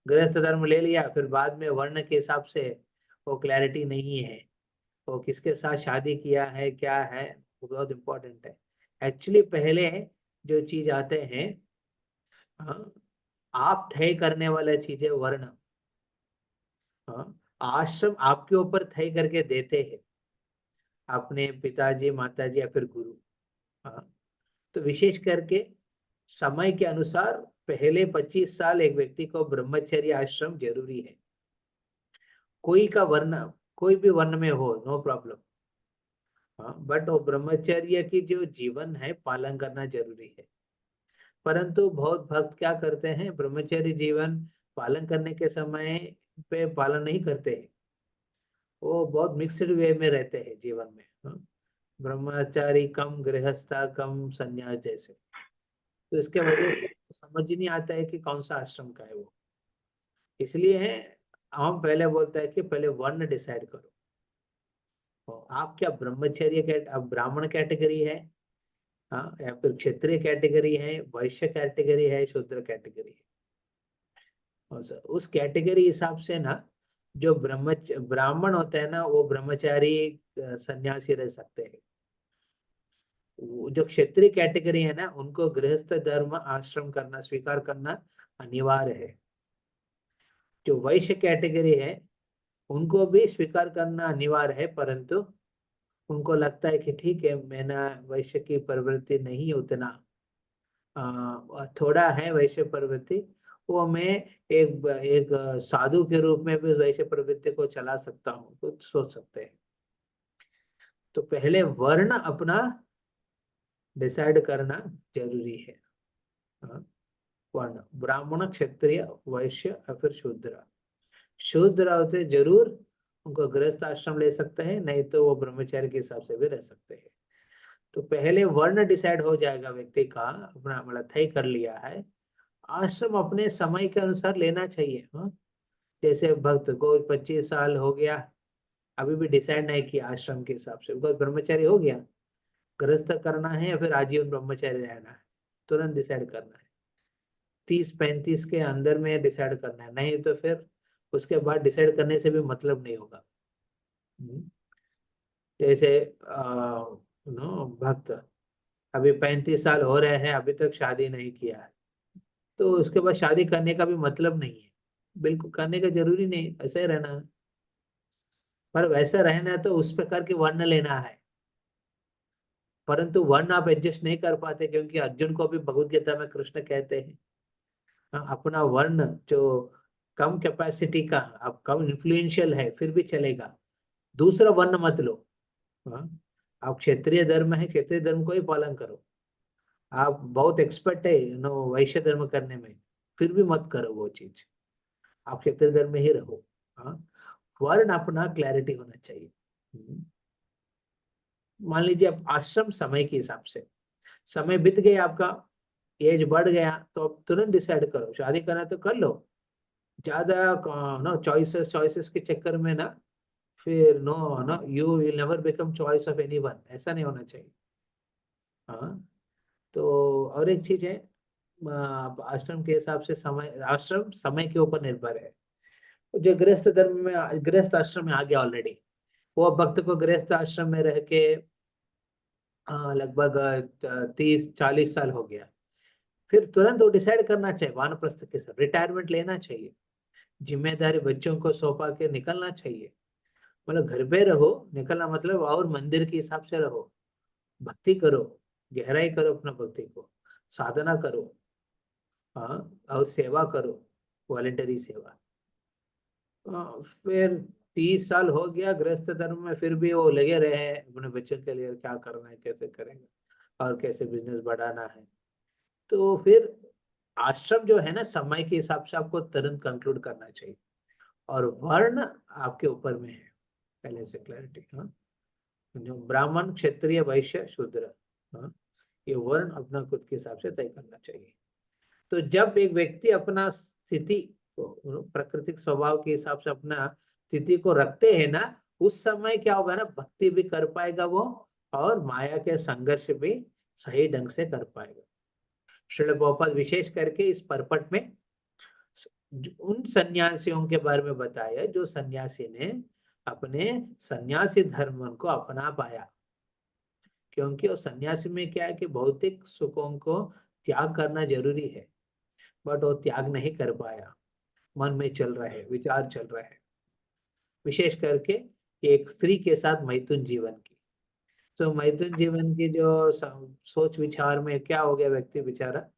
गृहस्थ धर्म ले लिया, फिर बाद में वर्ण के हिसाब से वो क्लैरिटी नहीं है, वो किसके साथ शादी किया है क्या है, वो बहुत इंपॉर्टेंट है। एक्चुअली पहले जो चीज आते हैं, हाँ, आप तय करने वाला चीज है वर्ण, हाँ, आश्रम आपके ऊपर तय करके देते हैं, अपने पिताजी माताजी या फिर गुरु। हाँ, तो विशेष करके समय के अनुसार पहले 25 साल एक व्यक्ति को ब्रह्मचर्य आश्रम जरूरी है। कोई का वर्ण, कोई भी वर्ण में हो, नो प्रॉब्लम। हाँ, बट वो ब्रह्मचर्य की जो जीवन है पालन करना जरूरी है। परंतु बहुत भक्त क्या करते हैं, ब्रह्मचर्य जीवन पालन करने के समय पे पालन नहीं करते हैं, वो बहुत मिक्सड वे में रहते हैं जीवन में। हाँ, ब्रह्मचारी कम गृहस्था कम संन्यास जैसे। तो इसके वजह से समझ ही नहीं आता है कि कौन सा आश्रम का है वो। इसलिए है हम पहले बोलते हैं कि पहले वर्ण डिसाइड करो। आप क्या ब्रह्मचर्य कैट, अब ब्राह्मण कैटेगरी है, हाँ, या फिर क्षत्रिय कैटेगरी है, वैश्य कैटेगरी है, शूद्र कैटेगरी है। और उस कैटेगरी हिसाब से ना जो ब्राह्मण होते हैं ना वो ब्रह्मचारी सन्यासी रह सकते हैं। जो क्षत्रिय कैटेगरी है ना उनको गृहस्थ धर्म आश्रम करना स्वीकार करना अनिवार्य है। जो वैश्य कैटेगरी है उनको भी स्वीकार करना अनिवार्य है, परंतु उनको लगता है कि ठीक है मैंने वैश्य की प्रवृत्ति नहीं उतना, थोड़ा है वैश्य प्रवृत्ति, वो मैं एक साधु के रूप में भी वैश्य प्रवृत्ति को चला सकता हूँ, तो सोच सकते हैं। तो पहले वर्ण अपना डिसाइड करना जरूरी है। हाँ, वर्ण ब्राह्मण क्षत्रिय वैश्य या फिर शूद्र। शूद्र होते जरूर उनको गृहस्थ आश्रम ले सकते हैं, नहीं तो वो ब्रह्मचारी के हिसाब से भी रह सकते हैं। तो पहले वर्ण डिसाइड हो जाएगा व्यक्ति का, अपना मतलब तय कर लिया है। आश्रम अपने समय के अनुसार लेना चाहिए। हाँ, जैसे भक्त को 25 साल हो गया, अभी भी डिसाइड नहीं किया आश्रम के हिसाब से, बिकॉज ब्रह्मचारी हो गया, गृहस्थ करना है या फिर आजीवन ब्रह्मचारी रहना है, तुरंत डिसाइड करना है। 30-35 के अंदर में डिसाइड करना है, नहीं तो फिर उसके बाद डिसाइड करने से भी मतलब नहीं होगा। जैसे नो भक्त अभी 35 साल हो रहे हैं, अभी तक शादी नहीं किया है, तो उसके बाद शादी करने का भी मतलब नहीं है, बिल्कुल करने का जरूरी नहीं, ऐसे ही रहना है। पर वैसा रहना है तो उस प्रकार की वर्ण लेना है। परंतु वर्ण आप एडजस्ट नहीं कर पाते, क्योंकि अर्जुन को भी भगवत गीता में कृष्ण कहते हैं अपना वर्ण जो कम कैपेसिटी का, अब कम इन्फ्लुएंशियल है फिर भी चलेगा, दूसरा वर्ण मत लो। हाँ, आप क्षेत्रीय धर्म है, क्षेत्रीय धर्म को ही पालन करो। आप बहुत एक्सपर्ट है नो वैश्य धर्म करने में, फिर भी मत करो वो चीज, आप क्षेत्रीय धर्म में ही रहो। हाँ, वर्ण अपना क्लैरिटी होना चाहिए। मान लीजिए आप आश्रम समय के हिसाब से, समय बीत गया आपका, एज बढ़ गया, तो आप तुरंत डिसाइड करो, शादी करना तो कर लो। ज्यादा नो चॉइसेस के चक्कर में ना फिर no no you will never become choice of anyone, ऐसा नहीं होना चाहिए। हाँ, तो और एक चीज है, आप आश्रम के हिसाब से समय, आश्रम समय के ऊपर निर्भर है। जो गृहस्थ धर्म में, गृहस्थ आश्रम में आ गया ऑलरेडी, वो भक्त को गृहस्थ आश्रम में रह के लगभग 30-40 साल हो गया, फिर तुरंत वो डिसाइड करना चाहिए वानप्रस्थ के साथ रिटायरमेंट लेना चाहिए, जिम्मेदारी बच्चों को सौंपा के निकलना चाहिए। मतलब घर पे रहो, निकलना मतलब और मंदिर के हिसाब से रहो, भक्ति करो, गहराई करो अपना भक्ति को, साधना करो। हाँ, और सेवा करो, वॉलेंटरी सेवा। फिर 30 साल हो गया गृहस्थ धर्म में, फिर भी वो लगे रहे अपने बच्चों के लिए क्या करना है, कैसे करेंगे और कैसे बिजनेस बढ़ाना है। तो फिर आश्रम जो है ना समय के हिसाब से आपको तुरंत कंक्लूड करना चाहिए, और वर्ण आपके ऊपर में है पहले से क्लैरिटी। हाँ, जो ब्राह्मण क्षत्रिय वैश्य शूद्र, हाँ, ये वर्ण अपना खुद के हिसाब से तय करना चाहिए। तो जब एक व्यक्ति अपना स्थिति प्राकृतिक स्वभाव के हिसाब से अपना स्थिति को रखते हैं ना, उस समय क्या होगा ना, भक्ति भी कर पाएगा वो, और माया के संघर्ष भी सही ढंग से कर पाएगा। श्रील प्रभुपाद विशेष करके इस परपट में उन सन्यासियों के बारे में बताया जो सन्यासी ने अपने सन्यासी धर्म को अपना पाया। क्योंकि वो सन्यासी में क्या है कि भौतिक सुखों को त्याग करना जरूरी है, बट वो त्याग नहीं कर पाया, मन में चल रहा है, विचार चल रहा है। विशेष करके एक स्त्री के साथ मैथुन जीवन की। तो मैथुन जीवन की जो सोच विचार में क्या हो गया, व्यक्ति बेचारा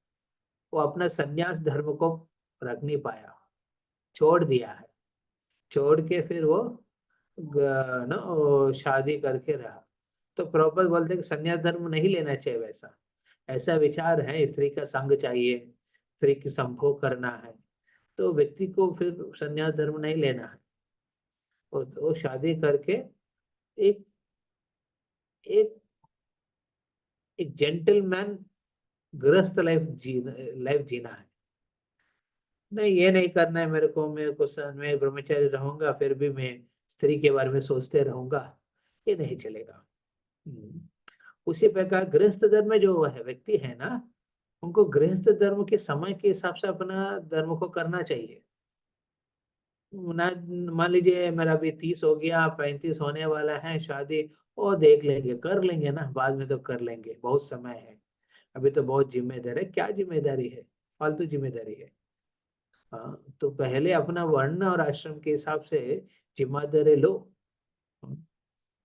वो अपना संन्यास धर्म को रख नहीं पाया, छोड़ दिया है। छोड़ के फिर वो वो शादी करके रहा। तो प्रॉपर बोलते हैं कि संन्यास धर्म नहीं लेना चाहिए। वैसा ऐसा विचार है, स्त्री का संग चाहिए, स्त्री की संभोग करना है, तो व्यक्ति को फिर संन्यास धर्म नहीं लेना है। वो शादी करके एक एक एक जेंटलमैन गृहस्थ लाइफ जीना है। नहीं, ये नहीं करना है मेरे को, मैं ब्रह्मचारी रहूंगा फिर भी मैं स्त्री के बारे में सोचते रहूंगा, ये नहीं चलेगा। उसी प्रकार गृहस्थ धर्म में जो है व्यक्ति है ना, उनको गृहस्थ धर्म के समय के हिसाब से अपना धर्म को करना चाहिए ना। मान लीजिए मेरा अभी 30 हो गया, 35 होने वाला है, शादी वो देख लेंगे, कर लेंगे ना, बाद में तो कर लेंगे, बहुत समय है। अभी तो बहुत जिम्मेदारी है। क्या जिम्मेदारी है? फालतू जिम्मेदारी है। हाँ, तो पहले अपना वर्ण और आश्रम के हिसाब से जिम्मेदारी लो।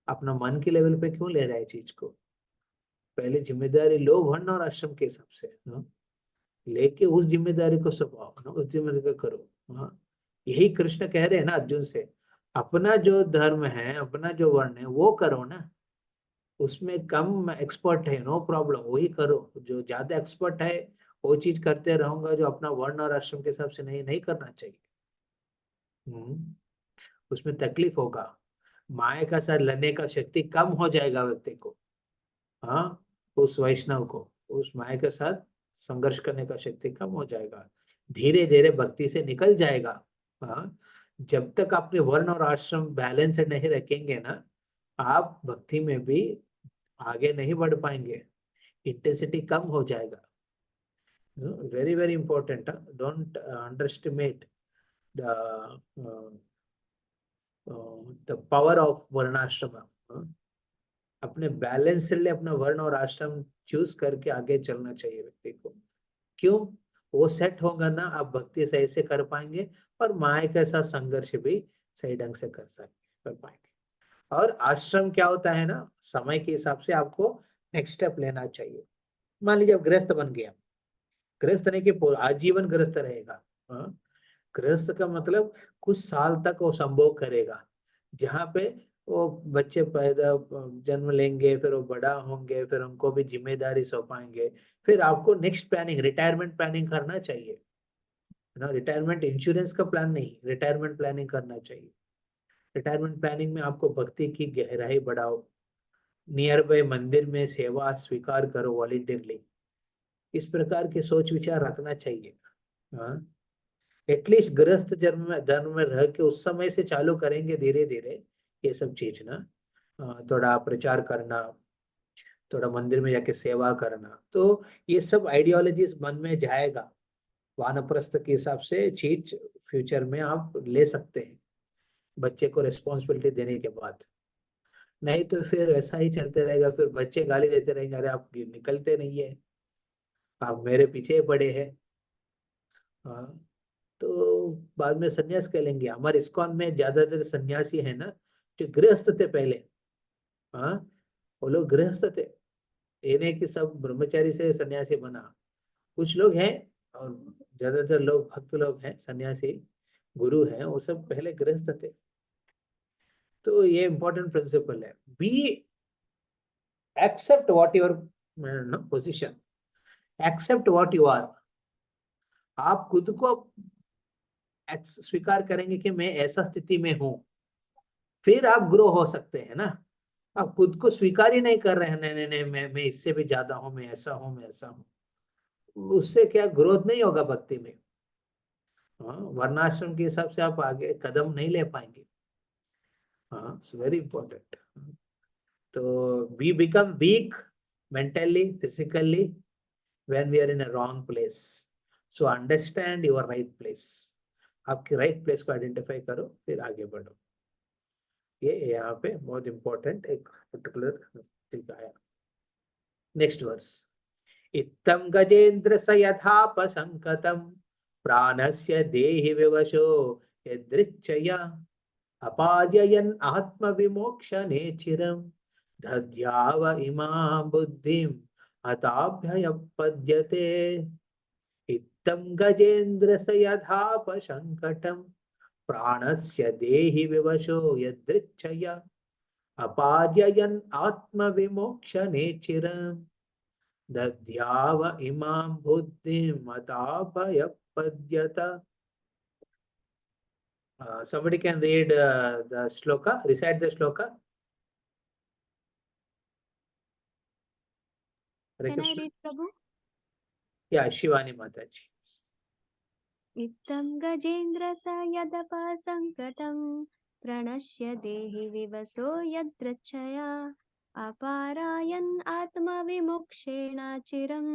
अपना मन के लेवल पे क्यों ले रहा है चीज को? पहले जिम्मेदारी लो वर्ण और आश्रम के हिसाब से, लेके उस जिम्मेदारी को सौंपो ना, उस जिम्मेदारी को करो। हाँ, यही कृष्ण कह रहे हैं ना अर्जुन से, अपना जो धर्म है, अपना जो वर्ण है वो करो ना। उसमें कम एक्सपर्ट है, नो प्रॉब्लम, वही करो। जो ज्यादा एक्सपर्ट है वो चीज करते रहूंगा, जो अपना वर्ण और आश्रम के हिसाब से नहीं नहीं करना चाहिए। उसमें तकलीफ होगा, माया का साथ लड़ने का शक्ति कम हो जाएगा व्यक्ति को। हाँ, उस वैष्णव को उस माया के साथ संघर्ष करने का शक्ति कम हो जाएगा, धीरे धीरे भक्ति से निकल जाएगा। हाँ, जब तक अपने वर्ण और आश्रम बैलेंस नहीं रखेंगे ना, आप भक्ति में भी आगे नहीं बढ़ पाएंगे, इंटेंसिटी कम हो जाएगा। Very very important, don't underestimate the power of वर्णाश्रम। अपने बैलेंस के लिए अपना वर्ण और आश्रम चूज करके आगे चलना चाहिए व्यक्ति को। क्यों? वो सेट होगा ना, आप भक्ति सही से कर पाएंगे और माया के साथ संघर्ष भी सही ढंग से कर पाएंगे। और आश्रम क्या होता है ना, समय के हिसाब से आपको नेक्स्ट स्टेप लेना चाहिए। मान लीजिए आप गृहस्थ बन गया, गृहस्थ नहीं कि आजीवन गृहस्थ रहेगा। गृहस्थ का मतलब कुछ साल तक वो संभोग करेगा, जहाँ पे वो बच्चे पैदा जन्म लेंगे, फिर वो बड़ा होंगे, फिर उनको भी जिम्मेदारी सौंपाएंगे। फिर आपको नेक्स्ट प्लानिंग, रिटायरमेंट प्लानिंग करना चाहिए ना। रिटायरमेंट इंश्योरेंस का प्लान नहीं, रिटायरमेंट प्लानिंग करना चाहिए। रिटायरमेंट प्लानिंग में आपको भक्ति की गहराई बढ़ाओ, नियर बाय मंदिर में सेवा स्वीकार करो वॉलेंटियरली, इस प्रकार के सोच विचार रखना चाहिए। हाँ, एटलीस्ट गृहस्थ धर्म में रह के उस समय से चालू करेंगे धीरे धीरे ये सब चीज ना। थोड़ा प्रचार करना, थोड़ा मंदिर में जाके सेवा करना, तो ये सब आइडियोलॉजीज मन में जाएगा। वानप्रस्थ के हिसाब से चीज फ्यूचर में आप ले सकते हैं बच्चे को रिस्पॉन्सिबिलिटी देने के बाद। नहीं तो फिर ऐसा ही चलते रहेगा, फिर बच्चे गाली देते रहेंगे, अरे आप निकलते नहीं है, आप मेरे पीछे पड़े हैं। हाँ, तो बाद में सन्यास कर लेंगे। हमारे इस्कॉन में ज्यादातर सन्यासी है ना जो गृहस्थ थे पहले। हाँ, वो लोग गृहस्थ थे, ये नहीं कि सब ब्रह्मचारी से सन्यासी बना। कुछ लोग हैं और ज्यादातर लोग भक्त लोग हैं, सन्यासी गुरु हैं, वो सब पहले गृहस्थ थे। तो ये इंपॉर्टेंट प्रिंसिपल है, be accept what your position, accept what you are. आप खुद को स्वीकार करेंगे कि मैं ऐसा स्थिति में हूं, फिर आप ग्रो हो सकते हैं ना। आप खुद को स्वीकार ही नहीं कर रहे हैं, नहीं नहीं नहीं मैं इससे भी ज्यादा हूं, मैं ऐसा हूं, मैं ऐसा हूं, उससे क्या ग्रोथ नहीं होगा भक्ति में। हाँ, वर्णाश्रम के हिसाब से आप आगे कदम नहीं ले पाएंगे। हाँ, इट्स वेरी इंपॉर्टेंट। तो we become weak mentally physically when we are in a wrong place, so understand your right place। आपकी राइट प्लेस को आइडेंटिफाई करो, फिर आगे बढ़ो। ये यहाँ पे बहुत इंपॉर्टेंट एक पर्टिकुलर तरीका है। नेक्स्ट वर्स, इत्थं गजेंद्र स यथापसंकतं प्राणस्य देहि विवशो यदृच्छया अपाद्ययन् आत्मविमोक्षणे चिरं दद्याव इमां बुद्धिम् अताभ्यपद्यते इत्थं गजेन्द्रस्य यथापसङ्कटं प्राणस्य देहि विवशो यदृच्छया अपाद्ययन् आत्मविमोक्षणे चिरं दद्याव इमां बुद्धिम् अताभयपद्यत. Somebody can read the shloka, recite the shloka. Hare Can I Krishna. read, Prabhu? Yeah, Shivani Mataji. इत्थं गजेन्द्रस्य यदपासङ्कटं प्रणश्य देहि विवशो यदृच्छया अपारायन् आत्मविमोक्षेण चिरं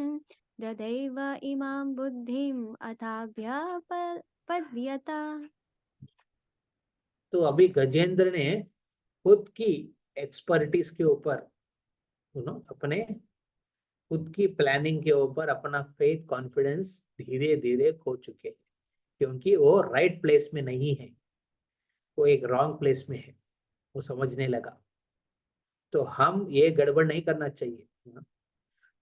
ददैव इमां बुद्धिम् अथाभ्यापद्यत. तो अभी गजेंद्र ने खुद की एक्सपर्टीज के ऊपर अपने खुद की प्लानिंग के ऊपर अपना फेथ कॉन्फिडेंस धीरे धीरे खो चुके हैं, क्योंकि वो राइट प्लेस में नहीं है, वो एक रॉन्ग प्लेस में है, वो समझने लगा. तो हम ये गड़बड़ नहीं करना चाहिए.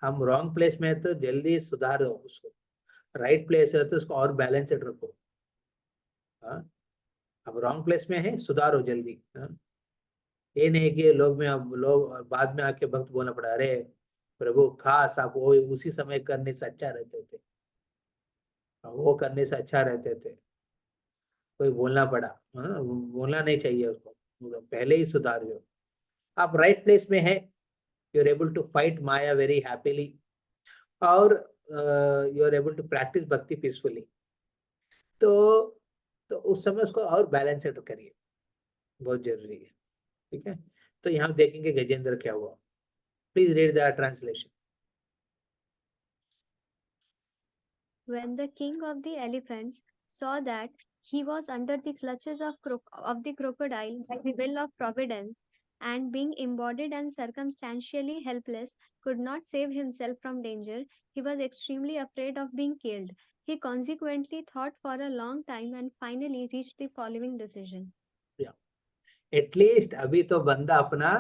हम रॉन्ग प्लेस में है तो जल्दी सुधारो उसको, राइट प्लेस है तो उसको और बैलेंस्ड रखो. अब रॉन्ग प्लेस में है, सुधारो जल्दी. ये नहीं कि लोग बाद में आके भक्त बोलना पड़ा, अरे प्रभु खास आप वो उसी समय करने से अच्छा रहते थे, वो करने से अच्छा रहते थे, कोई बोलना पड़ा. बोलना नहीं चाहिए उसको, पहले ही सुधार जो. आप राइट प्लेस में है, you are able to fight maya very happily, और you are able to practise bhakti peacefully. तो उस समय उसको और बैलेंस्ड करिए, बहुत जरूरी है. ठीक है, तो यहाँ देखेंगे गजेंद्र क्या हुआ. Please read the translation. When the king of the elephants saw that he was under the clutches of the crocodile by the will of providence, and being embodied and circumstantially helpless, could not save himself from danger, he was extremely afraid of being killed. He consequently thought for a long time and finally reached the following decision. At least अभी तो बंदा अपना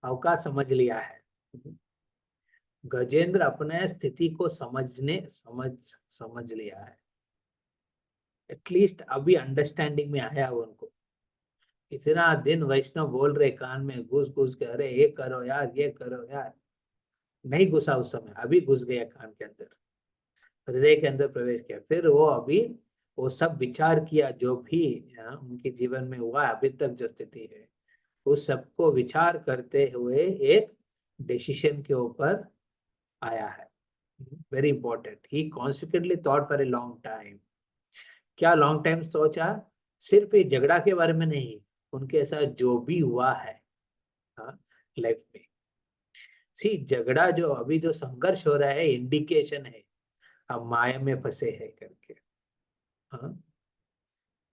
अवकाश समझ लिया है. गजेंद्र अपने स्थिति को समझ लिया है. एटलीस्ट अभी अंडरस्टैंडिंग में आया उनको. इतना दिन वैष्णव बोल रहे कान में घुस के, अरे ये करो यार, ये करो यार. नहीं घुसा उस समय, अभी घुस गया कान के अंदर, हृदय के अंदर प्रवेश किया. फिर वो अभी वो सब विचार किया जो भी उनके जीवन में हुआ अभी तक जो स्थिति है, उस सबको विचार करते हुए एक डिसीजन के ऊपर आया है. Very important. He consequently thought for a long time. क्या लॉन्ग टाइम सोचा? सिर्फ ये झगड़ा के बारे में नहीं, उनके साथ जो भी हुआ है लाइफ में. सी झगड़ा जो अभी जो संघर्ष हो रहा है, इंडिकेशन है हम माया में फंसे हैं करके.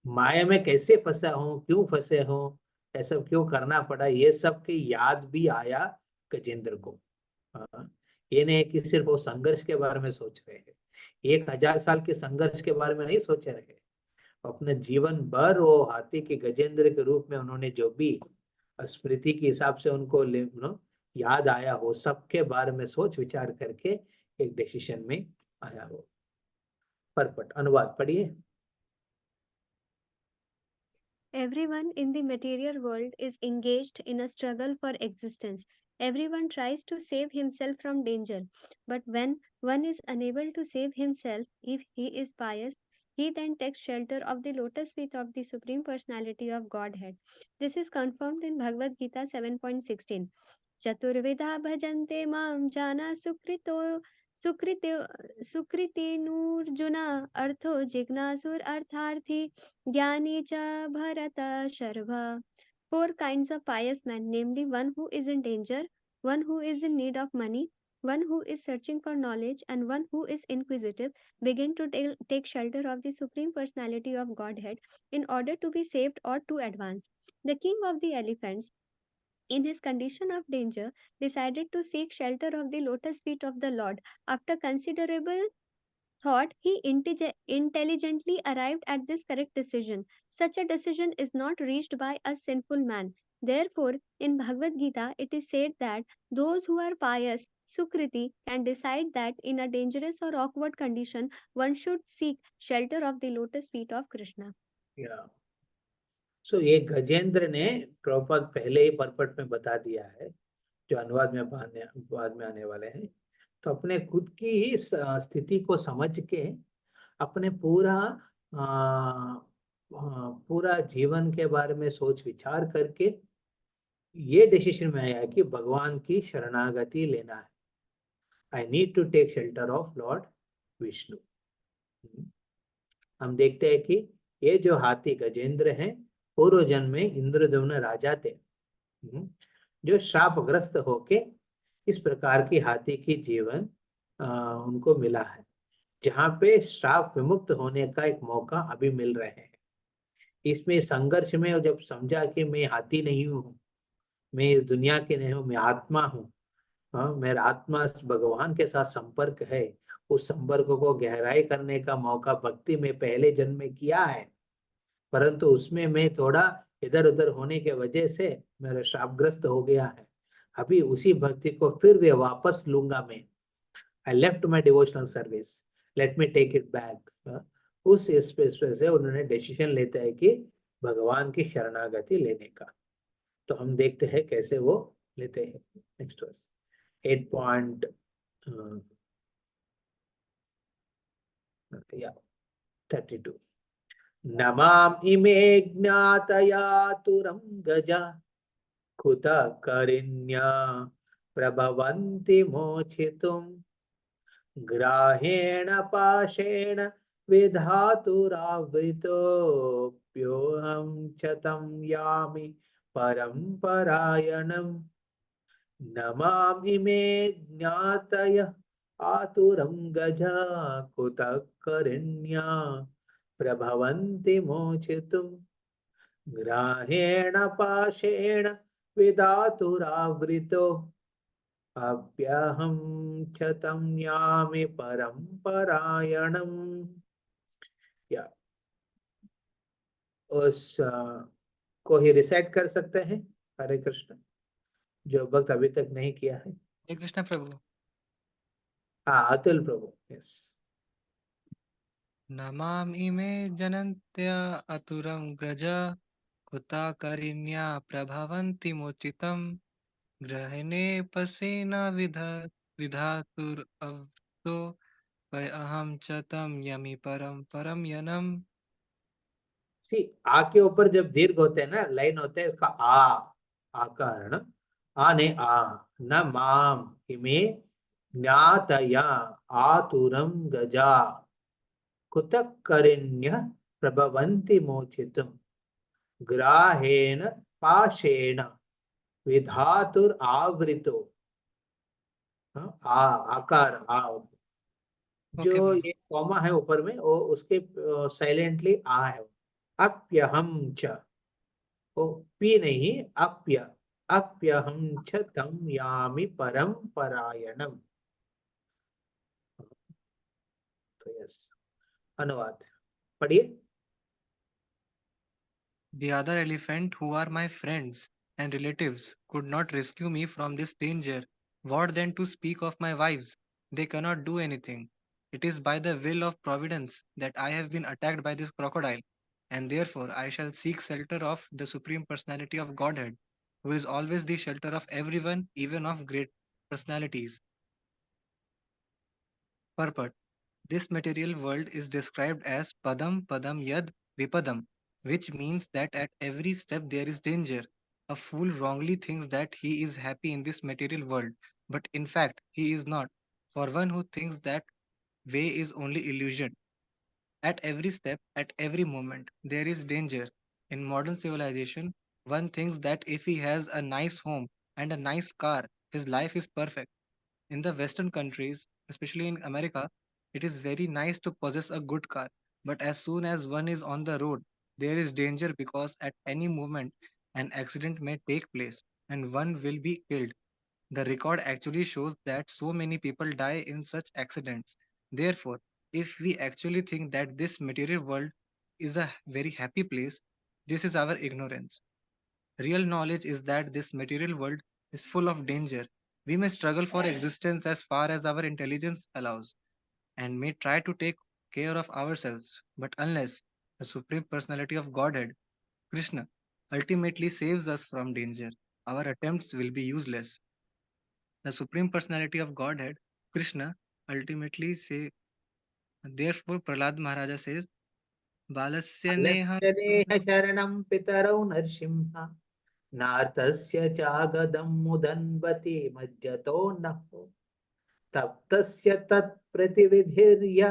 माया में कैसे फंसा हूं, क्यों फंसे हूं, ऐसा क्यों करना पड़ा, ये सब की याद भी आया गजेंद्र को. ये नहीं कि सिर्फ वो संघर्ष के बारे में सोच रहे हैं, 1000 साल के संघर्ष के बारे में नहीं सोच रहे. अपने जीवन भर वो हाथी के गजेंद्र के रूप में उन्होंने जो भी स्मृति के हिसाब से उनको याद आया, वो सबके बारे में सोच विचार करके एक डिसीजन में आया. वो परपट अनुवाद पढ़िए. Everyone in the material world is engaged in a struggle for existence. Everyone tries to save himself from danger. But when one is unable to save himself, if he is pious, he then takes shelter of the lotus feet of the Supreme Personality of Godhead. This is confirmed in Bhagavad Gita 7.16. Chaturvida bhajante mam jana सुकृतेनूर्जुना अर्थो जिज्ञासुर अर्थार्थी ज्ञानी च Bharat Sharva. 4 kinds of pious men, namely one who is in danger, one who is in need of money, one who is searching for knowledge, and one who is inquisitive, begin to take shelter of the Supreme Personality of Godhead in order to be saved or to advance. The king of the elephants, in his condition of danger, decided to seek shelter of the lotus feet of the Lord. After considerable thought he intelligently arrived at this correct decision. Such a decision is not reached by a sinful man. Therefore, in Bhagavad Gita, it is said that those who are pious, Sukriti, can decide that in a dangerous or awkward condition, one should seek shelter of the lotus feet of Krishna. या सो ये गजेंद्र ने प्रभुपाद पहले ही purport में बता दिया है, जो अनुवाद में बाद में आने वाले हैं। तो अपने खुद की ही स्थिति को समझ के अपने पूरा जीवन के बारे में सोच विचार करके ये डिसीजन में आया कि भगवान की शरणागति लेना है। I need to take shelter of Lord Vishnu. हम देखते हैं कि ये जो हाथी गजेंद्र हैं, पूर्व जन्म में इंद्रद्युम्न राजा थे, जो श्रापग्रस्त होके इस प्रकार की हाथी की जीवन उनको मिला है, जहाँ पे श्राप विमुक्त होने का एक मौका अभी मिल रहे हैं। इसमें संघर्ष में जब समझा कि मैं हाथी नहीं हूँ, मैं इस दुनिया की नहीं हूँ, मैं आत्मा हूँ, मेरा आत्मा भगवान के साथ संपर्क है, उस संपर्क को गहराई करने का मौका भक्ति में पहले जन्म में किया है, परंतु उसमें मैं थोड़ा इधर उधर होने के वजह से मेरा श्रापग्रस्त हो गया है। अभी उसी भक्ति को फिर वे वापस लूंगा मैं। I left my devotional service, let me take it back. उस स्पेस से उन्होंने डिसीजन लेता है कि भगवान की शरणागति लेने का। तो हम देखते हैं कैसे वो लेते हैं। नेक्स्ट वर्स 8.32 नमाम इमे ज्ञातयातुरं गजा कुतकरिण्या प्रभवन्ति मोचितुं ग्राहेण पाशेण विधातुरावृतोऽप्योऽहं च तं यामि परम्परायणम् नमामि मे ज्ञातय आतुरं गजा कुतकरिण्या प्रभवन्ति मोचितुं ग्राहेण पाशेण विधातुरावृतो अप्यहं च तं यामि परम्परायणम्। या उस को ही रिसाइट कर सकते हैं हरे कृष्ण, जो भक्त अभी तक नहीं किया है। हरे कृष्ण प्रभु। हाँ अतुल प्रभु, यस। नमामि मे जनन्त्य अतुरं गजा कुताकरिण्या प्रभवन्ति मोचितं ग्रहेणे पसेन विधातुरवृतो अहं च तं यामि परम यनम्। सी आ के ऊपर जब दीर्घ होते हैं ना, लाइन होते हैं, इसका आकार आ ने आ न माम इमे ज्ञातया आतुरं गजा कुतकरिण्य प्रभवन्ति मोचितुं ग्राहेण पाशेण विधातुर आवृतो। आकार जो ये कॉमा है ऊपर में, वो उसके साइलेंटली आ है। अप्यहम च, ओ पी नहीं, अप्यहम च तम यामि परम्परायणम। तो यस, अनुवाद पढ़िए। The other elephant, who are my friends and relatives, could not rescue me from this danger. What then to speak of my wives? They cannot do anything. It is by the will of Providence that I have been attacked by this crocodile, and therefore I shall seek shelter of the Supreme Personality of Godhead, who is always the shelter of everyone, even of great personalities. Purport. This material world is described as Padam Padam Yad Vipadam, which means that at every step there is danger. A fool wrongly thinks that he is happy in this material world, but in fact he is not, for one who thinks that way is only illusion. At every step, at every moment, there is danger. In modern civilization, one thinks that if he has a nice home and a nice car, his life is perfect. In the Western countries, especially in America, it is very nice to possess a good car. But as soon as one is on the road, there is danger because at any moment an accident may take place and one will be killed. The record actually shows that so many people die in such accidents. Therefore, If we actually think that this material world is a very happy place, this is our ignorance. Real knowledge is that this material world is full of danger. We may struggle for existence as far as our intelligence allows, and may try to take care of ourselves, but unless the Supreme Personality of Godhead, Krishna, ultimately saves us from danger, our attempts will be useless. The Supreme Personality of Godhead, Krishna, ultimately say. Therefore, Prahlad Maharaja says, Balasya neha अलस्यनेह शरणं पितरौ नरसिंह नाथस्य चागदं मुदन्वति मज्जतो नः तप्तस्य तत्प्रतिविधिर्य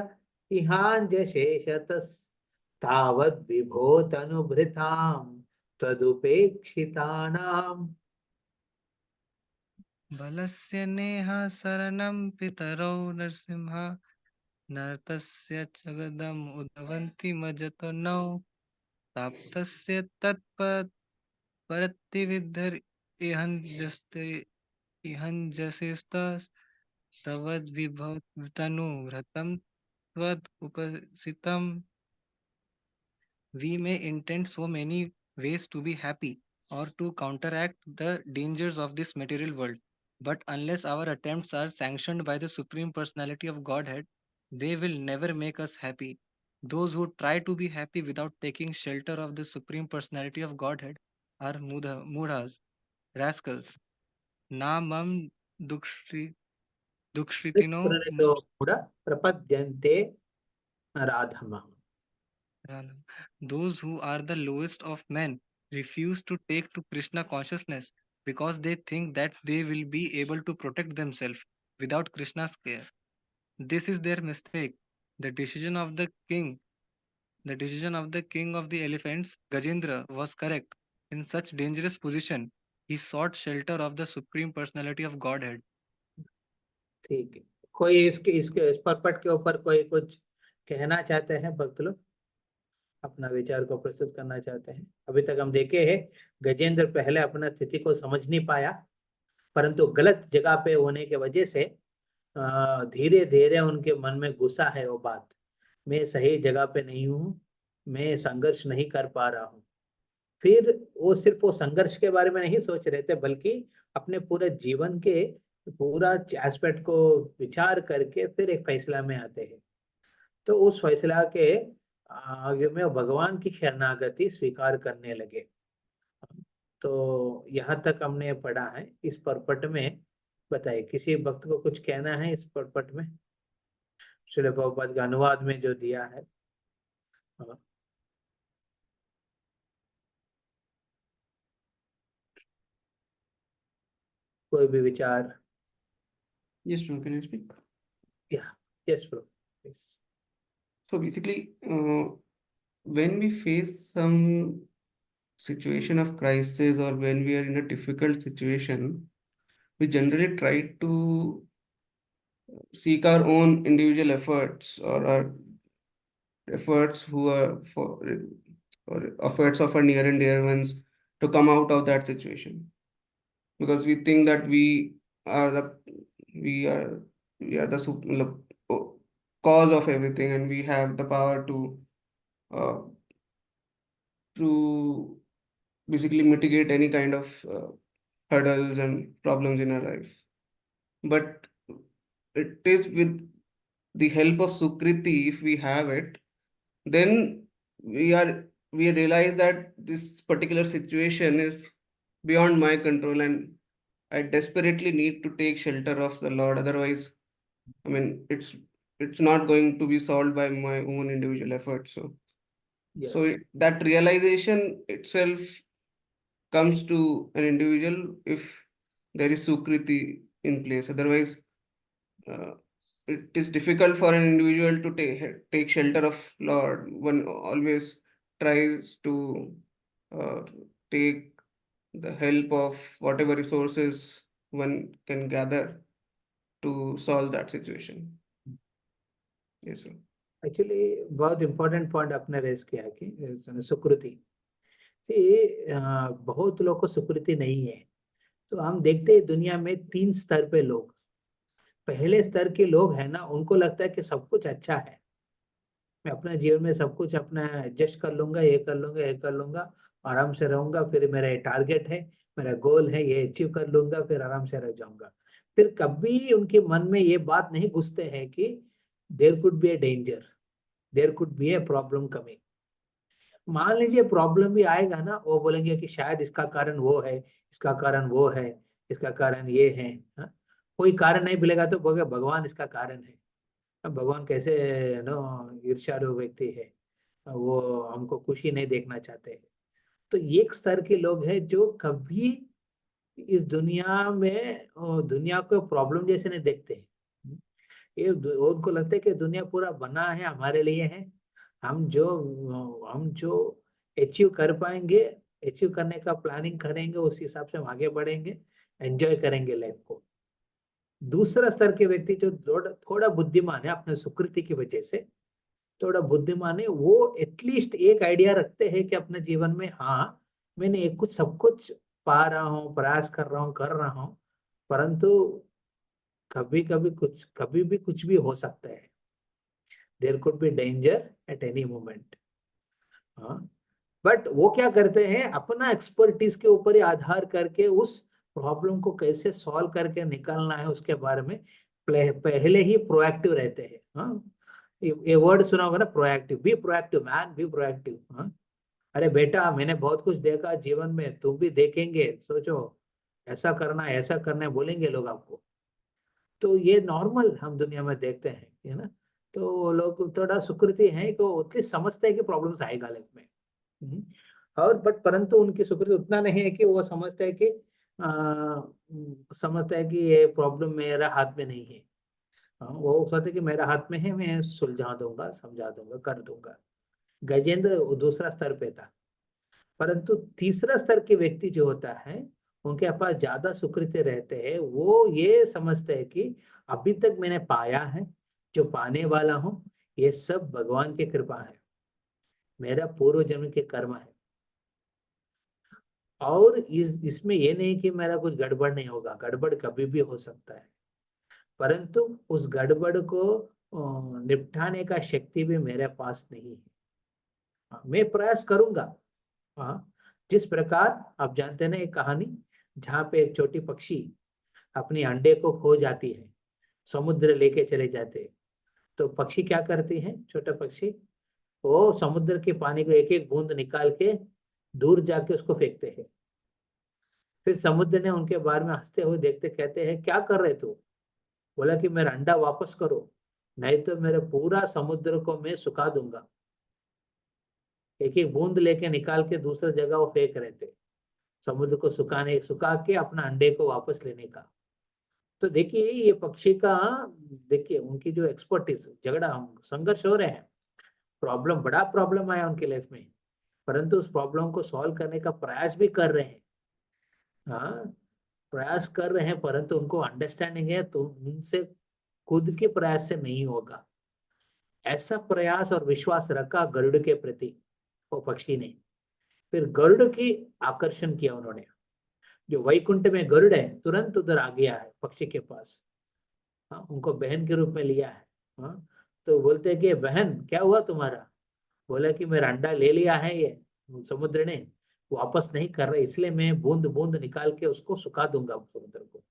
इहाञ्जशेषतस् तावद्विभो तनुभृतां त्वदुपेक्षितानाम् Balasya neha saranam pitarau narsimha nartasya chagadam udavanti majato nau taptasya tatpat paratividhar ihanjasistas tavad vibhavtanu vratam tvad upasitam. We may intend so many ways to be happy or to counteract the dangers of this material world, but unless our attempts are sanctioned by the Supreme Personality of Godhead, they will never make us happy. Those who try to be happy without taking shelter of the Supreme Personality of Godhead are mudhas, rascals. Na mam dukshritino दुष्कृतो मूढ प्रपद्यन्ते राधमः. Ranam. Those who are the lowest of men refuse to take to Krishna consciousness because they think that they will be able to protect themselves without Krishna's care. This is their mistake. The decision of the king, the decision of the king of the elephants, Gajendra, was correct. In such dangerous position, he sought shelter of the Supreme Personality of Godhead. ठीक है, कोई इसके इस पर्पट के ऊपर कोई कुछ कहना चाहते हैं भक्त लोग, अपना विचार को प्रस्तुत करना चाहते हैं? अभी तक हम देखे हैं गजेंद्र पहले अपना स्थिति को समझ नहीं पाया, परंतु गलत जगह पे होने के वजह से धीरे धीरे उनके मन में घुसा है वो बात, मैं सही जगह पे नहीं हूँ, मैं संघर्ष नहीं कर पा रहा हूँ। फिर वो सिर्फ वो संघर्ष के बारे में नहीं सोच रहे थे, बल्कि अपने पूरे जीवन के पूरा एस्पेक्ट को विचार करके फिर एक फैसला में आते हैं। तो उस फैसला के आगे में भगवान की शरणागति स्वीकार करने लगे। तो यहाँ तक हमने पढ़ा है इस पर्पट में। बताइए, किसी भक्त को कुछ कहना है इस पर्पट में? श्रील प्रभुपाद का अनुवाद में जो दिया है। हाँ। कोई भी विचार? Yes, bro, can I speak? Yeah, yes bro, please. So basically, when we face some situation of crisis or when we are in a difficult situation, we generally try to seek our own individual efforts or our efforts who are for or efforts of our near and dear ones to come out of that situation, because we think that are the we are we are the cause of everything and we have the power uh, to basically mitigate any kind of hurdles and problems in our life. But it is with the help of Sukriti, if we have it, then we realize that this particular situation is beyond my control and I desperately need to take shelter of the Lord. Otherwise, I mean, it's not going to be solved by my own individual efforts. So, Yes. that realization itself comes to an individual if there is Sukriti in place. Otherwise, it is difficult for an individual to take shelter of Lord. One always tries to take the help of whatever resources one can gather to solve that situation. Yes, sir. Actually बहुत important point आपने raise किया कि सुकृति से बहुत लोग को सुकृति नहीं है। तो हम देखते हैं दुनिया में 3 स्तर पे लोग। पहले स्तर के लोग है ना, उनको लगता है कि सब कुछ अच्छा है, मैं अपने जीवन में सब कुछ अपना एडजस्ट कर लूंगा, ये कर लूंगा, ये कर लूंगा, आराम से रहूंगा, फिर मेरा ये टारगेट है, मेरा गोल है, ये अचीव कर लूंगा, फिर आराम से रह जाऊंगा। फिर कभी उनके मन में ये बात नहीं घुसते हैं कि there could be a danger, there could be a problem coming. मान लीजिए प्रॉब्लम भी आएगा ना, वो बोलेंगे कि शायद इसका कारण वो है, इसका कारण वो है, इसका कारण ये है। हाँ? कोई कारण नहीं मिलेगा तो बोले भगवान इसका कारण है। अब भगवान कैसे नो ईर्ष्यालु व्यक्ति है, वो हमको खुशी नहीं देखना चाहते हैं। तो एक स्तर के लोग हैं जो कभी इस दुनिया में दुनिया को प्रॉब्लम जैसे नहीं देखते हैं। ये उनको लगता है कि दुनिया पूरा बना है हमारे लिए है, हम जो अचीव कर पाएंगे, अचीव करने का प्लानिंग करेंगे, उस हिसाब से हम आगे बढ़ेंगे, एंजॉय करेंगे लाइफ को। दूसरा स्तर के व्यक्ति जो थोड़ा बुद्धिमान है, अपने सुकृति की वजह से थोड़ा बुद्धिमान है, वो एटलीस्ट एक आइडिया रखते हैं कि अपने जीवन में हाँ मैंने एक कुछ सब कुछ पा रहा हूँ, प्रयास कर रहा हूँ, कर रहा हूँ, परंतु कभी भी कुछ भी हो सकता है। There could be danger at any moment. हाँ, बट वो क्या करते हैं, अपना एक्सपर्टीज के ऊपर ही आधार करके उस प्रॉब्लम को कैसे सॉल्व करके निकालना है उसके बारे में पहले ही प्रोएक्टिव रहते हैं। हाँ, ये वर्ड सुना होगा ना, proactive, be proactive man, be proactive. हाँ, अरे बेटा मैंने बहुत कुछ देखा जीवन में, तुम भी देखेंगे, सोचो ऐसा करना है, ऐसा करना है, बोलेंगे लोग आपको। तो ये नॉर्मल हम दुनिया में देखते हैं, है ना। तो वो लोग थोड़ा सुकृति है कि उतनी समझते हैं कि प्रॉब्लम्स आएगा लाइफ में। और बट परंतु उनकी सुकृति उतना नहीं है कि वो समझते हैं कि ये प्रॉब्लम मेरा हाथ में नहीं है। वो सोचते कि मेरा हाथ में है, मैं सुलझा दूंगा, समझा दूंगा, कर दूंगा। गजेंद्र दूसरा स्तर पे था। परंतु तीसरा स्तर के व्यक्ति जो होता है, उनके पास ज्यादा सुकृति रहते हैं। वो ये समझते हैं कि अभी तक मैंने पाया है, जो पाने वाला हूँ, ये सब भगवान की कृपा है, मेरा पूर्व जन्म के कर्म है। और इसमें ये नहीं कि मेरा कुछ गड़बड़ नहीं होगा, गड़बड़ कभी भी हो सकता है, परंतु उस गड़बड़ को निपटाने का शक्ति भी मेरे पास नहीं है। मैं प्रयास करूंगा। हाँ, जिस प्रकार आप जानते हैं ना एक कहानी, जहाँ पे एक छोटी पक्षी अपनी अंडे को खो जाती है, समुद्र लेके चले जाते हैं। तो पक्षी क्या करती है, छोटा पक्षी, वो समुद्र के पानी को एक एक बूंद निकाल के दूर जाके उसको फेंकते हैं। फिर समुद्र ने उनके बारे में हंसते हुए देखते, कहते हैं क्या कर रहे तू? बोला कि मेरा अंडा वापस करो, नहीं तो मेरे पूरा समुद्र को मैं सुखा दूंगा। एक एक बूंद लेके निकाल के दूसरी जगह वो फेंक रहे थे, समुद्र को सुखा के अपना अंडे को वापस लेने का। तो देखिए ये पक्षी का, देखिए उनकी जो एक्सपर्टीज, झगड़ा संघर्ष हो रहे हैं, बड़ा प्रॉब्लम आया उनके लाइफ में, परंतु उस प्रॉब्लम को सॉल्व करने का प्रयास भी कर रहे हैं। हाँ, प्रयास कर रहे हैं, परंतु उनको अंडरस्टैंडिंग है तो उनसे खुद के प्रयास से नहीं होगा। ऐसा प्रयास और विश्वास रखा गरुड़ के प्रति वो पक्षी ने। फिर गरुड़ की आकर्षण किया उन्होंने, जो वैकुंठ में गरुड़ है तुरंत उधर आ गया है पक्षी के पास। हाँ, उनको बहन के रूप में लिया है। हाँ, तो बोलते हैं कि बहन क्या हुआ तुम्हारा? बोला कि मेरा अंडा ले लिया है ये समुद्र ने, वापस नहीं कर रहा, इसलिए मैं बूंद बूंद निकाल के उसको सुखा दूंगा समुद्र को।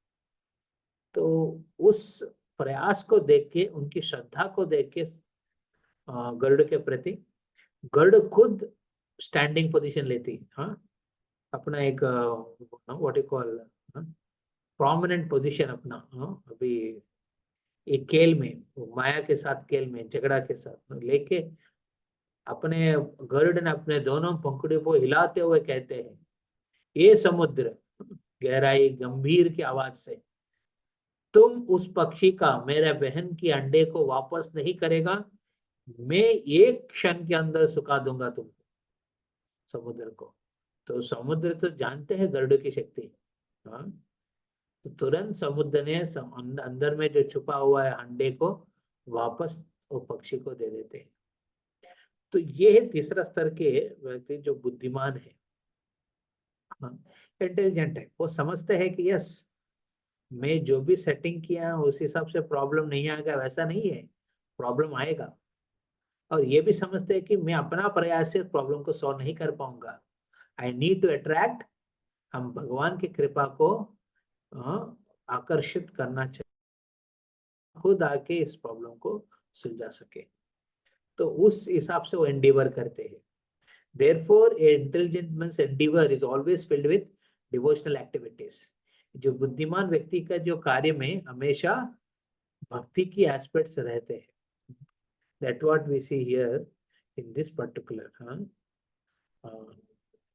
तो उस प्रयास को देख के, उनकी श्रद्धा को देख के गरुड़ के प्रति, गरुड़ खुद स्टैंडिंग पोजीशन लेती। हाँ, अपना एक what you call prominent position अपना। अभी एक खेल में, माया के साथ खेल में, झगड़ा के साथ लेके अपने गरुड़ ने अपने दोनों पंखुड़ियों को हिलाते हुए कहते हैं, ये समुद्र, गहराई गंभीर की आवाज से, तुम उस पक्षी का, मेरे बहन की अंडे को वापस नहीं करेगा, मैं एक क्षण के अंदर सुखा दूंगा तुमको, समुद्र को। तो समुद्र तो जानते हैं गरुड़ की शक्ति। हाँ, तो तुरंत समुद्र ने अंदर में जो छुपा हुआ है अंडे को वापस वो पक्षी को दे देते हैं। तो ये है तीसरा स्तर के व्यक्ति जो बुद्धिमान है, इंटेलिजेंट है। वो समझते हैं कि यस, मैं जो भी सेटिंग किया है उस हिसाब से प्रॉब्लम नहीं आएगा, वैसा नहीं है, प्रॉब्लम आएगा, और ये भी समझते हैं कि मैं अपना प्रयास से प्रॉब्लम को सॉल्व नहीं कर पाऊंगा, आई नीड टू अट्रैक्ट, हम भगवान की कृपा को आकर्षित करना चाहिए, खुद आके इस प्रॉब्लम को सुलझा सके। तो उस हिसाब से वो एंडीवर करते हैं। Therefore, a intelligent man's endeavor is always filled with devotional activities. जो बुद्धिमान व्यक्ति का जो कार्य में हमेशा भक्ति की एस्पेक्ट्स रहते हैं। That what we see here in this particular,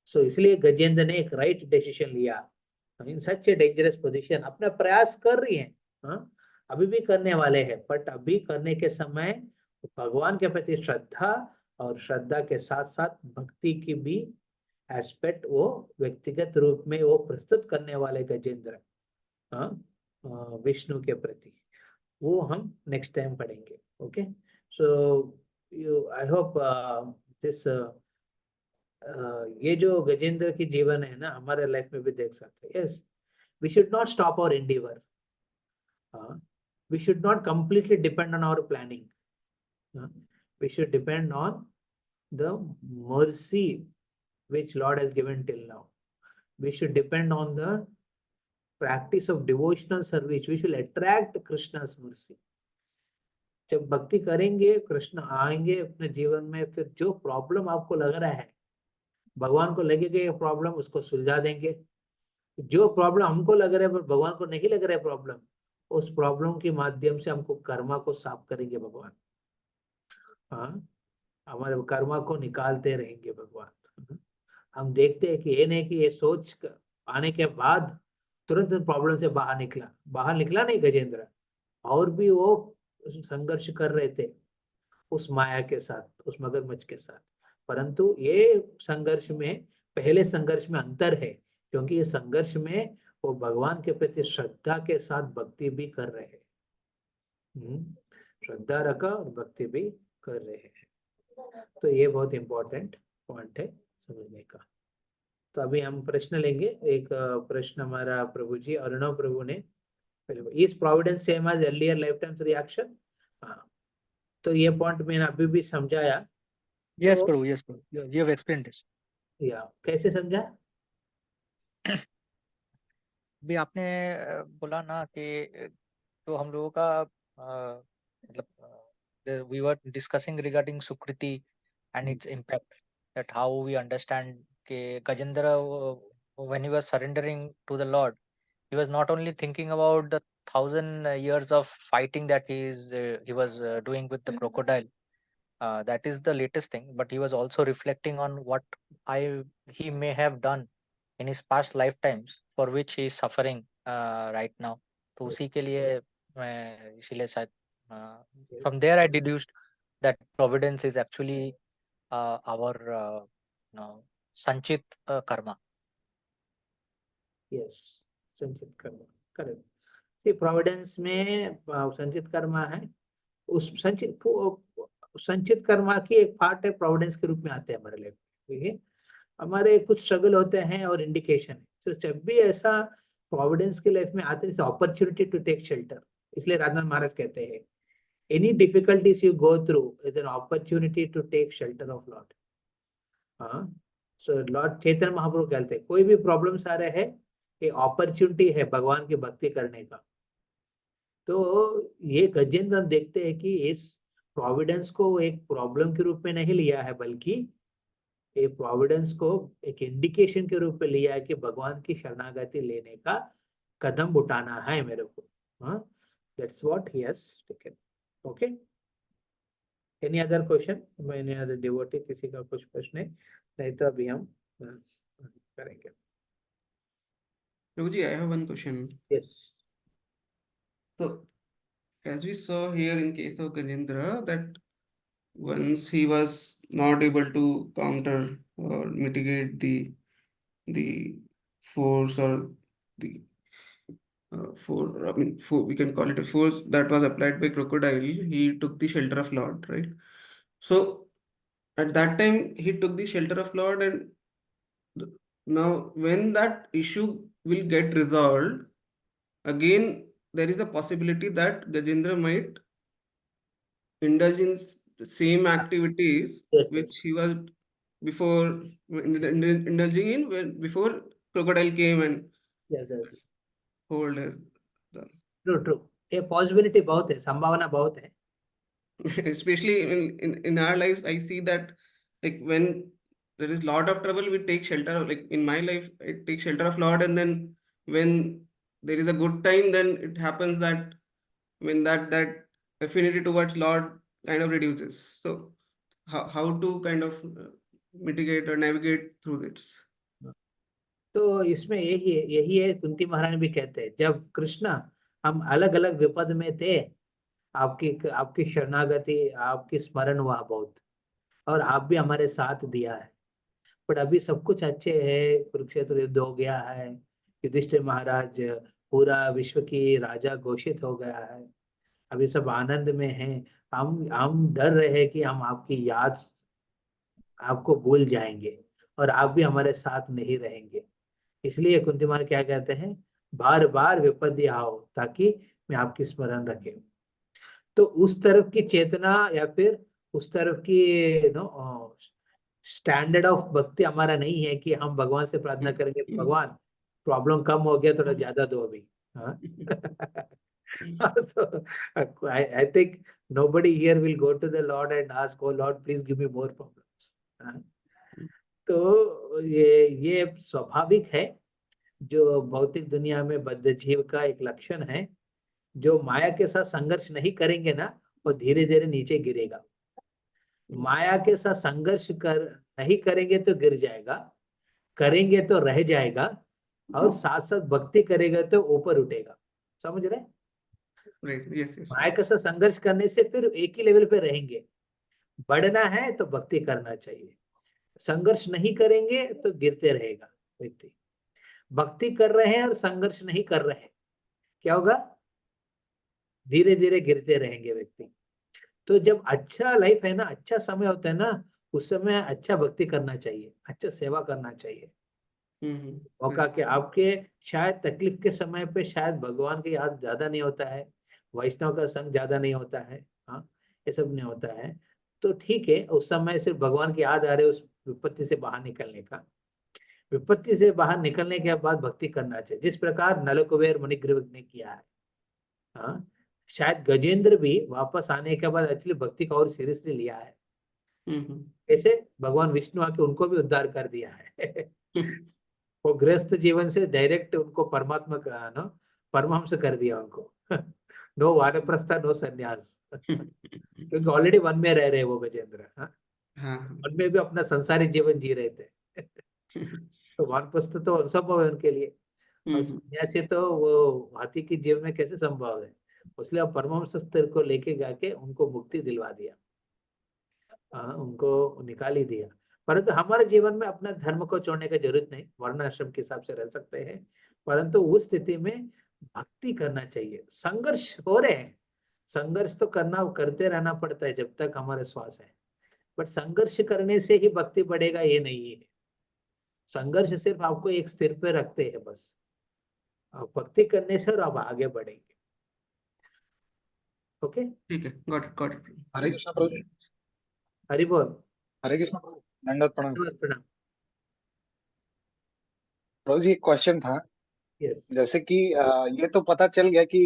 so इसलिए गजेंद्र ने एक राइट डिसीजन लिया इन सच ए डेंजरस पोजीशन। अपना प्रयास कर रही हैं, अभी भी करने वाले हैं, बट अभी करने के समय भगवान के प्रति श्रद्धा और श्रद्धा के साथ साथ भक्ति की भी एस्पेक्ट वो व्यक्तिगत रूप में वो प्रस्तुत करने वाले गजेंद्र विष्णु के प्रति, वो हम नेक्स्ट टाइम पढ़ेंगे। Okay, so I hope this ये जो गजेंद्र की जीवन है ना, हमारे लाइफ में भी देख सकते हैं। Yes, we should not stop our endeavour, we should not completely depend on our planning. We should depend on the mercy which Lord has given till now. We should depend on the practice of devotional service. We should attract Krishna's mercy. जब भक्ति करेंगे, कृष्ण आएंगे अपने जीवन में, फिर जो problem आपको लग रहा है, भगवान को लगेगा ये प्रॉब्लम, उसको सुलझा देंगे। जो प्रॉब्लम हमको लग रहा है पर भगवान को नहीं लग रहा है प्रॉब्लम, उस प्रॉब्लम के माध्यम से हमको कर्मा को साफ करेंगे भगवान। हमारे कर्मा को निकालते रहेंगे भगवान। हम देखते हैं कि ये नहीं कि ये सोच आने के बाद तुरंत प्रॉब्लम से बाहर निकला नहीं गजेंद्र, और भी वो संघर्ष कर रहे थे उस माया के साथ, उस मगरमच्छ के साथ। परंतु ये संघर्ष में, पहले संघर्ष में अंतर है, क्योंकि ये संघर्ष में वो भगवान के प्रति श्रद्धा के साथ भक्ति भी कर रहे हैं, श्रद्धा रखा और भक्ति भी कर रहे हैं। तो ये बहुत इंपॉर्टेंट पॉइंट है समझने का। तो अभी हम प्रश्न लेंगे। एक प्रश्न हमारा प्रभु जी, अर्णव प्रभु ने, is providence same as earlier life times reaction? तो ये पॉइंट मैंने अभी भी समझाया। Yes Prabhu, yes Prabhu, you have explained this. या कैसे समझा? भी आपने बोला ना कि तो हम लोगों का मतलब we were discussing regarding sukriti and its impact, that how we understand के Gajendra when he was surrendering to the lord, he was not only thinking about the 1,000 years of fighting that he was doing with the crocodile. That is the latest thing, but he was also reflecting on what he may have done in his past lifetimes for which he is suffering right now. तो उसी के लिए मैं इसीलिए शायद from there I deduced that providence is actually our संचित Karma. Yes, संचित Karma, correct. Providence में संचित कर्मा है, उस संचित कर्मा की एक पार्ट है, प्रोविडेंस के रूप में आते हैं हमारे लाइफ में। ठीक है, हमारे कुछ स्ट्रगल होते हैं और इंडिकेशन है, तो जब भी ऐसा प्रोविडेंस के लाइफ में आते हैं, अपॉर्चुनिटी टू टेक शेल्टर। इसलिए राधा महाराज कहते हैं, any difficulties you go through is an opportunity to take shelter of lord. So lord Chaitanya Mahaprabhu कहते हैं, कोई भी प्रॉब्लम्स आ रहे हैं, ये अपॉर्चुनिटी है भगवान की भक्ति करने का। तो ये गजेंद्र हम देखते हैं कि इस प्रोविडेंस को एक प्रॉब्लम के रूप में नहीं लिया है, बल्कि ये प्रोविडेंस को एक इंडिकेशन के रूप में लिया है कि भगवान की शरणागति लेने का कदम उठाना है मेरे को। That's what he has taken. Okay, any other question? Any other devotee, किसी का कुछ प्रश्न है? नहीं तो अभी हम करेंगे। Prabhuji, I have one question. Yes. So, as we saw here in case of Gajendra, that once he was not able to counter or mitigate the force or the we can call it a force that was applied by crocodile, he took the shelter of Lord, right? So at that time he took the shelter of Lord, and now when that issue will get resolved, again there is a possibility that Gajendra might indulge in the same activities Yes, which yes. he was before indulging in before crocodile came and Yes, yes. hold her. True, true. ये possibility बहुत है, संभावना बहुत है. Especially in our lives, I see that like when there is lot of trouble, we take shelter of, like in my life, I take shelter of Lord, and then when there is a good time, then it happens that when that affinity towards Lord kind of reduces. So how to kind of mitigate or navigate through this? तो इसमें यही है, कुंती महारानी भी कहते हैं, जब कृष्ण हम अलग अलग विपद में थे, आपकी आपकी शरणागति, आपकी स्मरण हुआ बहुत, और आप भी हमारे साथ दिया है. बट अभी सब कुछ अच्छे है, कुरुक्षेत्र युद्ध हो गया है, युधिष्ठिर महाराज पूरा विश्व की राजा घोषित हो गया है, अभी सब आनंद में हैं. हम डर रहे हैं कि हम आपकी याद, आपको भूल जाएंगे और आप भी हमारे साथ नहीं रहेंगे. इसलिए कुंती महाराज क्या कहते हैं, बार बार विपत्ति आओ ताकि मैं आपकी स्मरण रखे. तो उस तरफ की चेतना या फिर उस तरफ की स्टैंडर्ड ऑफ भक्ति हमारा नहीं है कि हम भगवान से प्रार्थना करेंगे, भगवान प्रॉब्लम कम हो गया, थोड़ा ज्यादा दो अभी. हाँ? तो I think nobody here will go to the Lord and ask, oh Lord, please give me more problems. हाँ? तो ये स्वाभाविक है, जो भौतिक दुनिया में बद्ध जीव का एक लक्षण है. जो माया के साथ संघर्ष नहीं करेंगे ना, वो धीरे धीरे नीचे गिरेगा. माया के साथ संघर्ष नहीं करेंगे तो गिर जाएगा, करेंगे तो रह जाएगा, और साथ साथ भक्ति करेगा तो ऊपर उठेगा. समझ रहे? Yes, yes. माया के साथ संघर्ष करने से फिर एक ही लेवल पे रहेंगे. बढ़ना है तो भक्ति करना चाहिए, संघर्ष नहीं करेंगे तो गिरते रहेगा व्यक्ति. भक्ति कर रहे हैं और संघर्ष नहीं कर रहे हैं, क्या होगा? धीरे धीरे गिरते रहेंगे व्यक्ति. तो जब अच्छा लाइफ है ना, अच्छा समय होता है ना, उस समय अच्छा भक्ति करना चाहिए, अच्छा सेवा करना चाहिए. मौका के आपके शायद तकलीफ के समय पे शायद भगवान की याद ज्यादा नहीं होता है, वैष्णव का संग ज्यादा नहीं होता है, हाँ, ये सब नहीं होता है. तो ठीक है, उस समय सिर्फ भगवान की याद आ रही है उस विपत्ति से बाहर निकलने का. विपत्ति से बाहर निकलने के बाद भक्ति करना चाहिए, जिस प्रकार नलकुबेर मुनिग्रीव ने किया है. हाँ, शायद गजेंद्र भी वापस आने के बाद एक्चुअली भक्ति का और सीरियसली लिया है. ऐसे भगवान विष्णु आके उनको भी उद्धार कर दिया है. वो गृहस्थ जीवन से डायरेक्ट उनको परमात्मा का परमहंस कर दिया उनको. नो वानप्रस्थ, नो संन्यास. क्योंकि ऑलरेडी वन में रह रहे वो गजेंद्र. वन में भी अपना संसारी जीवन जी रहे थे. तो वानप्रस्थ तो असंभव है उनके लिए, और संन्यासी तो वो हाथी के जीवन में कैसे संभव है. इसलिए परमहंस स्तर को लेके जाके उनको मुक्ति दिलवा दिया, उनको निकाल ही दिया. परंतु हमारे जीवन में अपना धर्म को छोड़ने की जरूरत नहीं, वर्णाश्रम के हिसाब से रह सकते हैं, परंतु उस स्थिति में भक्ति करना चाहिए. संघर्ष हो रहे हैं, संघर्ष तो करते रहना पड़ता है जब तक हमारे श्वास है, बट संघर्ष करने से ही भक्ति बढ़ेगा ये नहीं है. संघर्ष सिर्फ आपको एक स्थिर पे रखते हैं बस, भक्ति करने से और आप आगे बढ़ेंगे. ओके, ठीक है, गॉट इट. हरे कृष्ण प्रभु जी. हरि बोल. हरे कृष्ण प्रभु, दंडवत प्रणाम. प्रणाम. प्रभु जी, एक क्वेश्चन था. यस. जैसे कि ये तो पता चल गया कि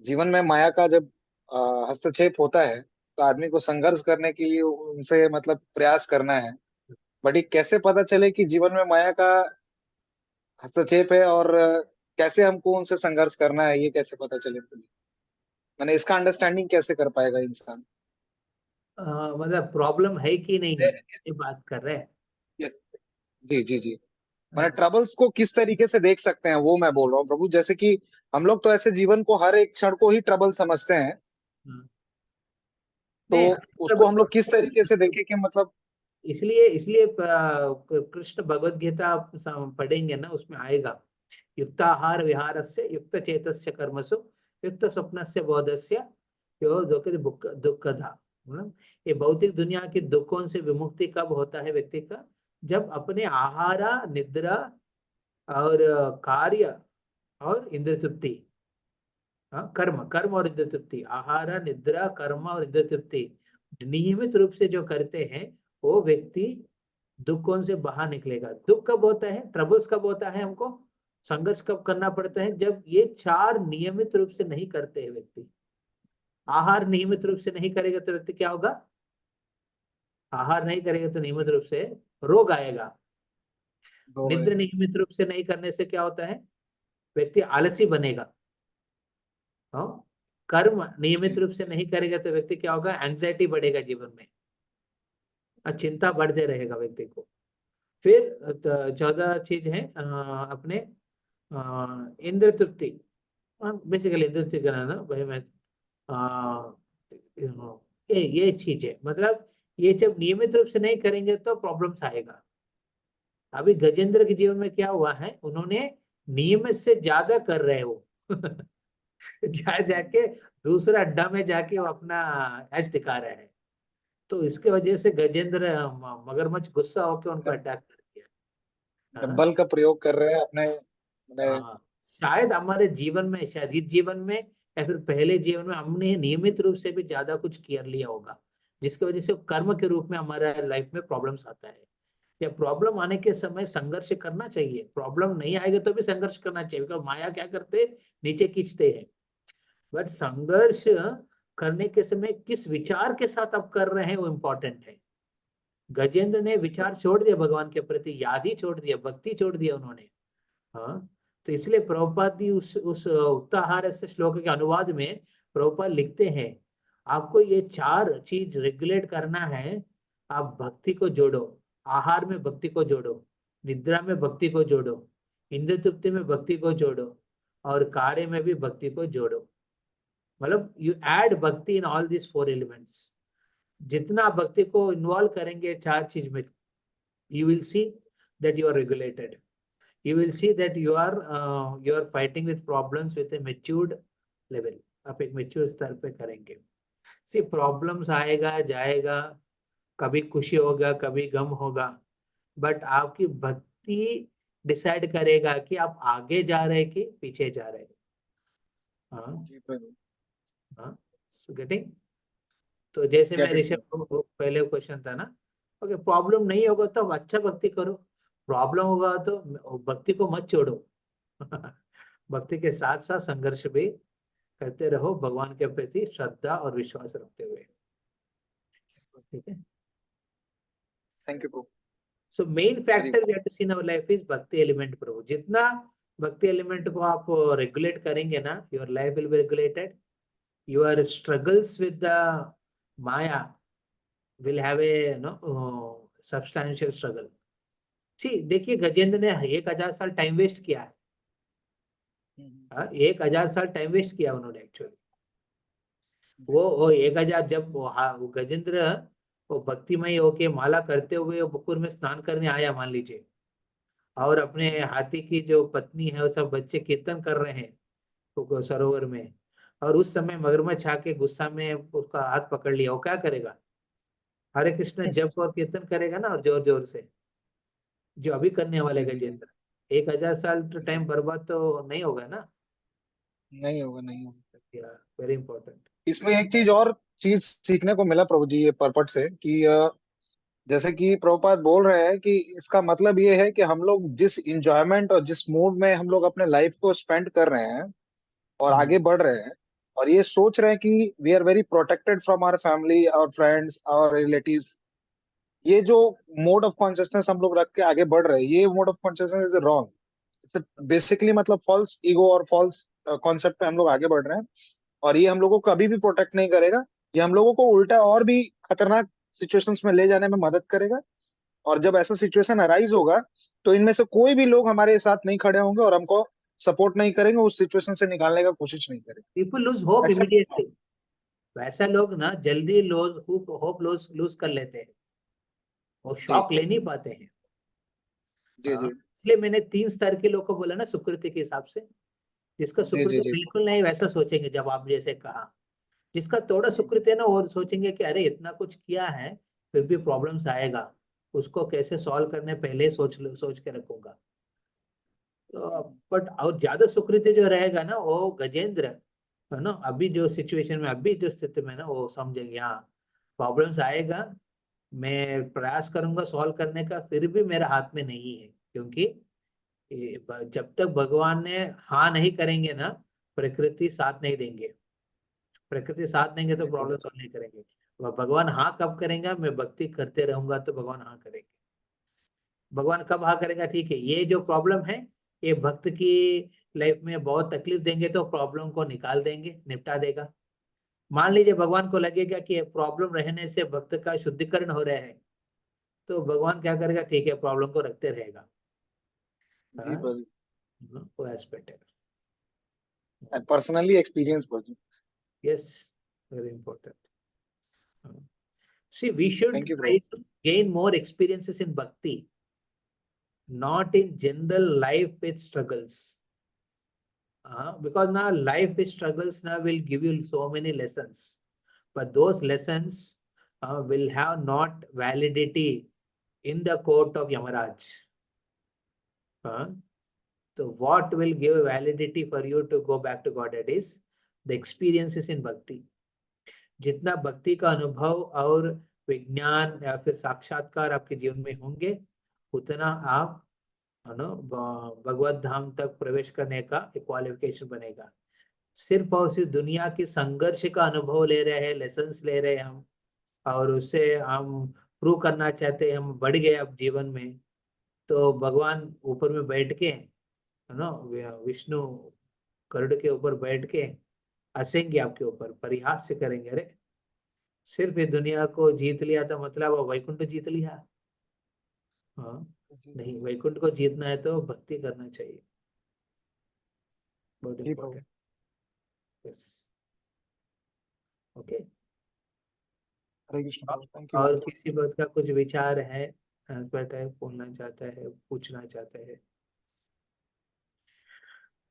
जीवन में माया का जब हस्तक्षेप होता है तो आदमी को संघर्ष करने के लिए उनसे मतलब प्रयास करना है. बट ये कैसे पता चले कि जीवन में माया का हस्तक्षेप है, और कैसे हमको उनसे संघर्ष करना है, ये कैसे पता चले? मैंने इसका अंडरस्टैंडिंग कैसे कर पाएगा इंसान? मतलब प्रॉब्लम है कि नहीं है, ये बात कर रहे हैं. यस जी जी जी. मैंने ट्रबल्स को किस तरीके से देख सकते हैं वो मैं बोल रहा हूँ प्रभु. जैसे कि हम लोग तो ऐसे जीवन को हर एक क्षण को ही ट्रबल समझते हैं, तो उसको हम लोग किस तरीके से देखें कि मतलब. इसलिए कृष्ण भगवद गीता आप पढ़ेंगे ना, उसमें आएगा युक्ताहार विहारस्य युक्त चेतस्य कर्मसु युक्त स्वप्नस्य बोधस्य यो दुःखदा. ये भौतिक दुनिया के दुखों से विमुक्ति कब होता है व्यक्ति का? जब अपने आहारा, निद्रा और कार्य और इंद्रिय तृप्ति हाँ, कर्म कर्म और इंद्रिय तृप्ति, आहार निद्रा कर्म और इंद्रिय तृप्ति नियमित रूप से जो करते हैं वो व्यक्ति दुखों से बाहर निकलेगा। दुख कब होता है, ट्रबल्स कब होता है, हमको संघर्ष कब करना पड़ता है, जब ये चार नियमित रूप से नहीं करते हैं व्यक्ति। आहार नियमित रूप से नहीं करेगा तो व्यक्ति क्या होगा, आहार नहीं करेगा तो नियमित रूप से रोग आएगा। निद्रा नियमित रूप से नहीं करने से क्या होता है, व्यक्ति आलसी बनेगा। हाँ, कर्म नियमित रूप से नहीं करेगा तो व्यक्ति क्या होगा, एंजाइटी बढ़ेगा जीवन में, चिंता बढ़ते रहेगा व्यक्ति को। फिर 14 चीज है अपने इंद्र तृप्ति, बेसिकली इंद्र तृप्ति कराना भाई मैं ये चीज है, मतलब ये जब नियमित रूप से नहीं करेंगे तो प्रॉब्लम्स आएगा। अभी गजेंद्र के जीवन में क्या हुआ है, उन्होंने नियमित से ज्यादा कर रहे हो जाके दूसरा अड्डा में जाके वो अपना ऐश दिखा रहे हैं, तो इसके वजह से गजेंद्र मगरमच्छ गुस्सा होकर उनको अटैक कर दिया। हाँ? बल का प्रयोग कर रहे हैं अपने शायद हमारे जीवन में, शायद इस जीवन में या फिर पहले जीवन में हमने नियमित रूप से भी ज्यादा कुछ किया लिया होगा, जिसकी वजह से कर्म के रूप में हमारा लाइफ में प्रॉब्लम्स आता है। या प्रॉब्लम आने के समय संघर्ष करना चाहिए, प्रॉब्लम नहीं आएगा तो भी संघर्ष करना चाहिए, क्योंकि माया क्या करते, नीचे खींचते हैं। बट संघर्ष करने के समय किस विचार के साथ आप कर रहे हैं वो इम्पोर्टेंट है। गजेंद्र ने विचार छोड़ दिया भगवान के प्रति, याद ही छोड़ दिया, भक्ति छोड़ दिया उन्होंने। हाँ, तो इसलिए प्रभुपाद भी उस उक्ताहार से श्लोक के अनुवाद में प्रभुपाद लिखते हैं, आपको ये चार चीज रेगुलेट करना है। आप भक्ति को जोड़ो, आहार में भक्ति को जोड़ो, निद्रा में भक्ति को जोड़ो, इंद्रिय तृप्ति में भक्ति को जोड़ो, और कार्य में भी भक्ति को जोड़ो। मतलब यू ऐड भक्ति इन ऑल दिस 4 एलिमेंट्स। जितना भक्ति को इन्वॉल्व करेंगे चार चीज में, you will see that you are regulated, you will see that you are fighting with problems with a matured level। आप एक मेच्योर स्तर पे करेंगे। सी प्रॉब्लम्स आएगा जाएगा, कभी खुशी होगा कभी गम होगा, बट आपकी भक्ति डिसाइड करेगा कि आप आगे जा रहे कि पीछे जा रहे। हाँ, गेटिंग। तो जैसे मैं ऋषभ को पहले क्वेश्चन था ना, ओके प्रॉब्लम नहीं होगा तो आप अच्छा भक्ति करो, प्रॉब्लम होगा तो भक्ति को मत छोड़ो भक्ति के साथ साथ संघर्ष भी करते रहो, भगवान के प्रति श्रद्धा और विश्वास रखते हुए। ठीक है, thank you Prabhu. So main factor we have to see in our life is bhakti element Prabhu. जितना भक्ति एलिमेंट को आप रेगुलेट करेंगे ना, your life will be regulated, your struggles with the maya will have a substantial struggle. देखिए गजेंद्र ने 1000 साल टाइम वेस्ट किया है। 1000 साल टाइम वेस्ट किया उन्होंने एक्चुअली। वो 1000 जब वो गजेंद्र वो भक्तिमय होके माला करते हुए बुकुर में स्नान करने आया मान लीजिए, और अपने हाथी की जो पत्नी है वो सब बच्चे कीर्तन कर रहे हैं सरोवर में, और उस समय मगरमच्छ आके गुस्सा में उसका हाथ पकड़ लिया, वो क्या करेगा, हरे कृष्ण जप और कीर्तन करेगा ना, और जोर जोर से, जो अभी करने वाले गजेंद्र। 1000 साल तो टाइम बर्बाद तो नहीं होगा ना, नहीं होगा। Very important. इसमें एक चीज और चीज सीखने को मिला प्रभु जी ये पर्पट से, कि जैसे कि प्रभुपाद बोल रहे हैं कि इसका मतलब ये है कि हम लोग जिस इंजॉयमेंट और जिस मूड में हम लोग अपने लाइफ को स्पेंड कर रहे हैं और आगे बढ़ रहे हैं, और ये सोच रहे हैं कि we are very protected from our family, our friends, our relatives, ये जो मोड ऑफ कॉन्शियसनेस हम लोग रख के आगे बढ़ रहे हैं, ये mode of consciousness is wrong. It's basically मतलब फॉल्स ईगो और फॉल्स कॉन्सेप्ट पे हम लोग आगे बढ़ रहे हैं, और ये हम लोगों को कभी भी प्रोटेक्ट नहीं करेगा। ये हम लोगों को उल्टा और भी खतरनाक सिचुएशंस में ले जाने में मदद करेगा, और जब ऐसा सिचुएशन अराइज होगा तो इनमें से कोई भी लोग हमारे साथ नहीं खड़े होंगे और हमको सपोर्ट नहीं करेंगे, उस सिचुएशन से निकालने का कोशिश नहीं करेंगे। People lose hope immediately. वैसा लोग ना जल्दी होप लूज कर लेते हैं, वो शॉक ले नहीं पाते हैं। इसलिए मैंने 3 स्तर के लोग को बोला ना सुकृति के हिसाब से। जिसका सुकृति बिल्कुल नहीं वैसा सोचेंगे, जब आप जैसे कहा, जिसका थोड़ा सुकृति है ना वो सोचेंगे कि अरे इतना कुछ किया है फिर भी प्रॉब्लम्स आएगा, उसको कैसे सॉल्व करने पहले सोच के रखूंगा। तो बट और ज्यादा सुकृति जो रहेगा ना वो गजेंद्र है ना। अभी जो सिचुएशन में, अभी जो स्थिति में ना, वो समझेंगे हाँ प्रॉब्लम्स आएगा, मैं प्रयास करूंगा सॉल्व करने का, फिर भी मेरे हाथ में नहीं है, क्योंकि जब तक भगवान ने हाँ नहीं करेंगे ना, प्रकृति साथ नहीं देंगे। प्रकृति साथ देंगे तो प्रॉब्लम सॉल्व नहीं करेंगे। भगवान हाँ कब करेंगे, मैं भक्ति करते रहूंगा तो भगवान हाँ करेंगे। भगवान कब हाँ करेगा, ठीक है ये जो प्रॉब्लम है ये भक्त की लाइफ में बहुत तकलीफ देंगे तो प्रॉब्लम को निकाल देंगे, निपटा देगा। मान लीजिए भगवान को लगेगा कि प्रॉब्लम रहने से भक्त का शुद्धिकरण हो रहा है, तो भगवान क्या करेगा, ठीक है प्रॉब्लम को रखते रहेगा। जी प्रभु, वो एस्पेक्ट है। and personally experience Prabhu. Yes, very important. See, we should Thank you try Prabhu. to gain more experiences in bhakti, not in general life with struggles. Because now life with struggles now will give you so many lessons, but those lessons will have not validity in the court of Yamaraj. So what will give validity for you to go back to Godhead is the experiences in bhakti. जितना भक्ति का अनुभव और विज्ञान या फिर साक्षात्कार आपके जीवन में होंगे, उतना आप भगवत धाम तक प्रवेश करने का एक क्वालिफिकेशन बनेगा। सिर्फ और सिर्फ दुनिया की संघर्ष का अनुभव ले रहे हैं, लेसन्स ले रहे हैं हम, और उससे हम प्रूव करना चाहते हैं हम बढ़ गए अब जीवन में, तो भगवान ऊपर में बैठ के, है ना, विष्णु गरुड़ के ऊपर बैठ के हंसेंगे आपके ऊपर, परिहास से करेंगे, अरे सिर्फ ये दुनिया को जीत लिया था मतलब वैकुंठ जीत लिया। हाँ, नहीं, वैकुंठ को जीतना है तो भक्ति करना चाहिए, बहुत जी Prabhu. Important. Yes, okay. Hare Krishna Prabhu, thank you. और किसी बात का कुछ विचार है, बोलना चाहता है, पूछना चाहता है?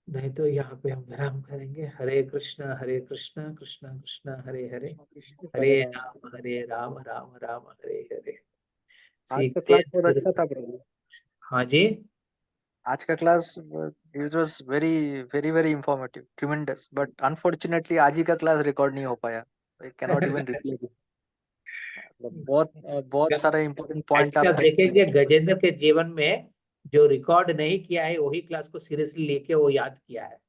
नहीं तो यहाँ पे हम विराम करेंगे। हरे कृष्णा कृष्णा कृष्णा हरे हरे, हरे राम राम राम हरे हरे। आज का सीखते क्लास बहुत अच्छा था प्रभु। हाँ जी, आज का class it was very very very informative, tremendous, but unfortunately आज ही का क्लास रिकॉर्ड नहीं हो पाया। I can not even replay. बहुत बहुत सारे इंपॉर्टेंट पॉइंट अच्छा आप देखेंगे गजेंद्र के जीवन में जो रिकॉर्ड नहीं किया है वही क्लास को सीरियसली लेके वो याद किया है।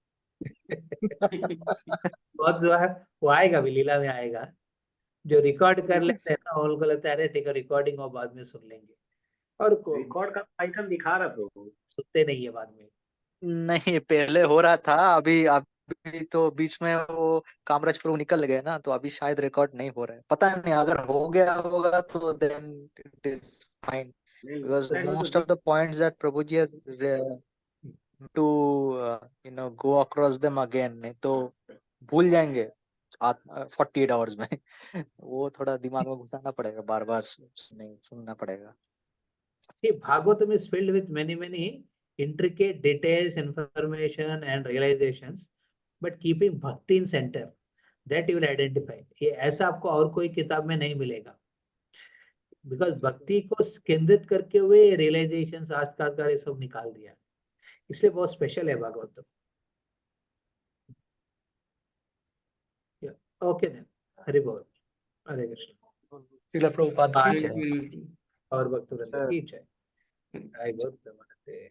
बहुत जो है वो आएगा भी, लीला में आएगा। जो रिकॉर्ड कर लेते हैं ना उनको लगता है अरे ठीक है रिकॉर्डिंग और बाद में सुन लेंगे, और रिकॉर्ड का आइकन दिखा रहा प्रभु। सुनते नहीं है बाद में। नहीं, पहले हो रहा था, अभी तो बीच में वो कामराज प्रभु निकल गए ना, तो अभी शायद रिकॉर्ड नहीं हो रहा है, पता नहीं, अगर हो गया होगा तो देन इट इज फाइन, नहीं बिकॉज शायद वो मोस्ट तो of the points that Prabhu ji to go across them again, नहीं तो भूल जाएंगे 48 आवर्स में। वो थोड़ा दिमाग में घुसाना पड़ेगा, बार बार नहीं सुनना पड़ेगा। See, Bhagavatam is filled with many intricate details, information and realizations, but keeping bhakti in center, that you will identify. ये ऐसा आपको और कोई किताब में नहीं मिलेगा, बिकॉज भक्ति को केंद्रित करके हुए रियलाइजेशन साक्षात्कार ये सब निकाल दिया, इसलिए बहुत स्पेशल है भागवतम। ओके देन, हरि बोल, हरे कृष्ण। श्रील प्रभुपाद की जय। और भक्तवृंद की जय। जय गौर प्रेमानंदे।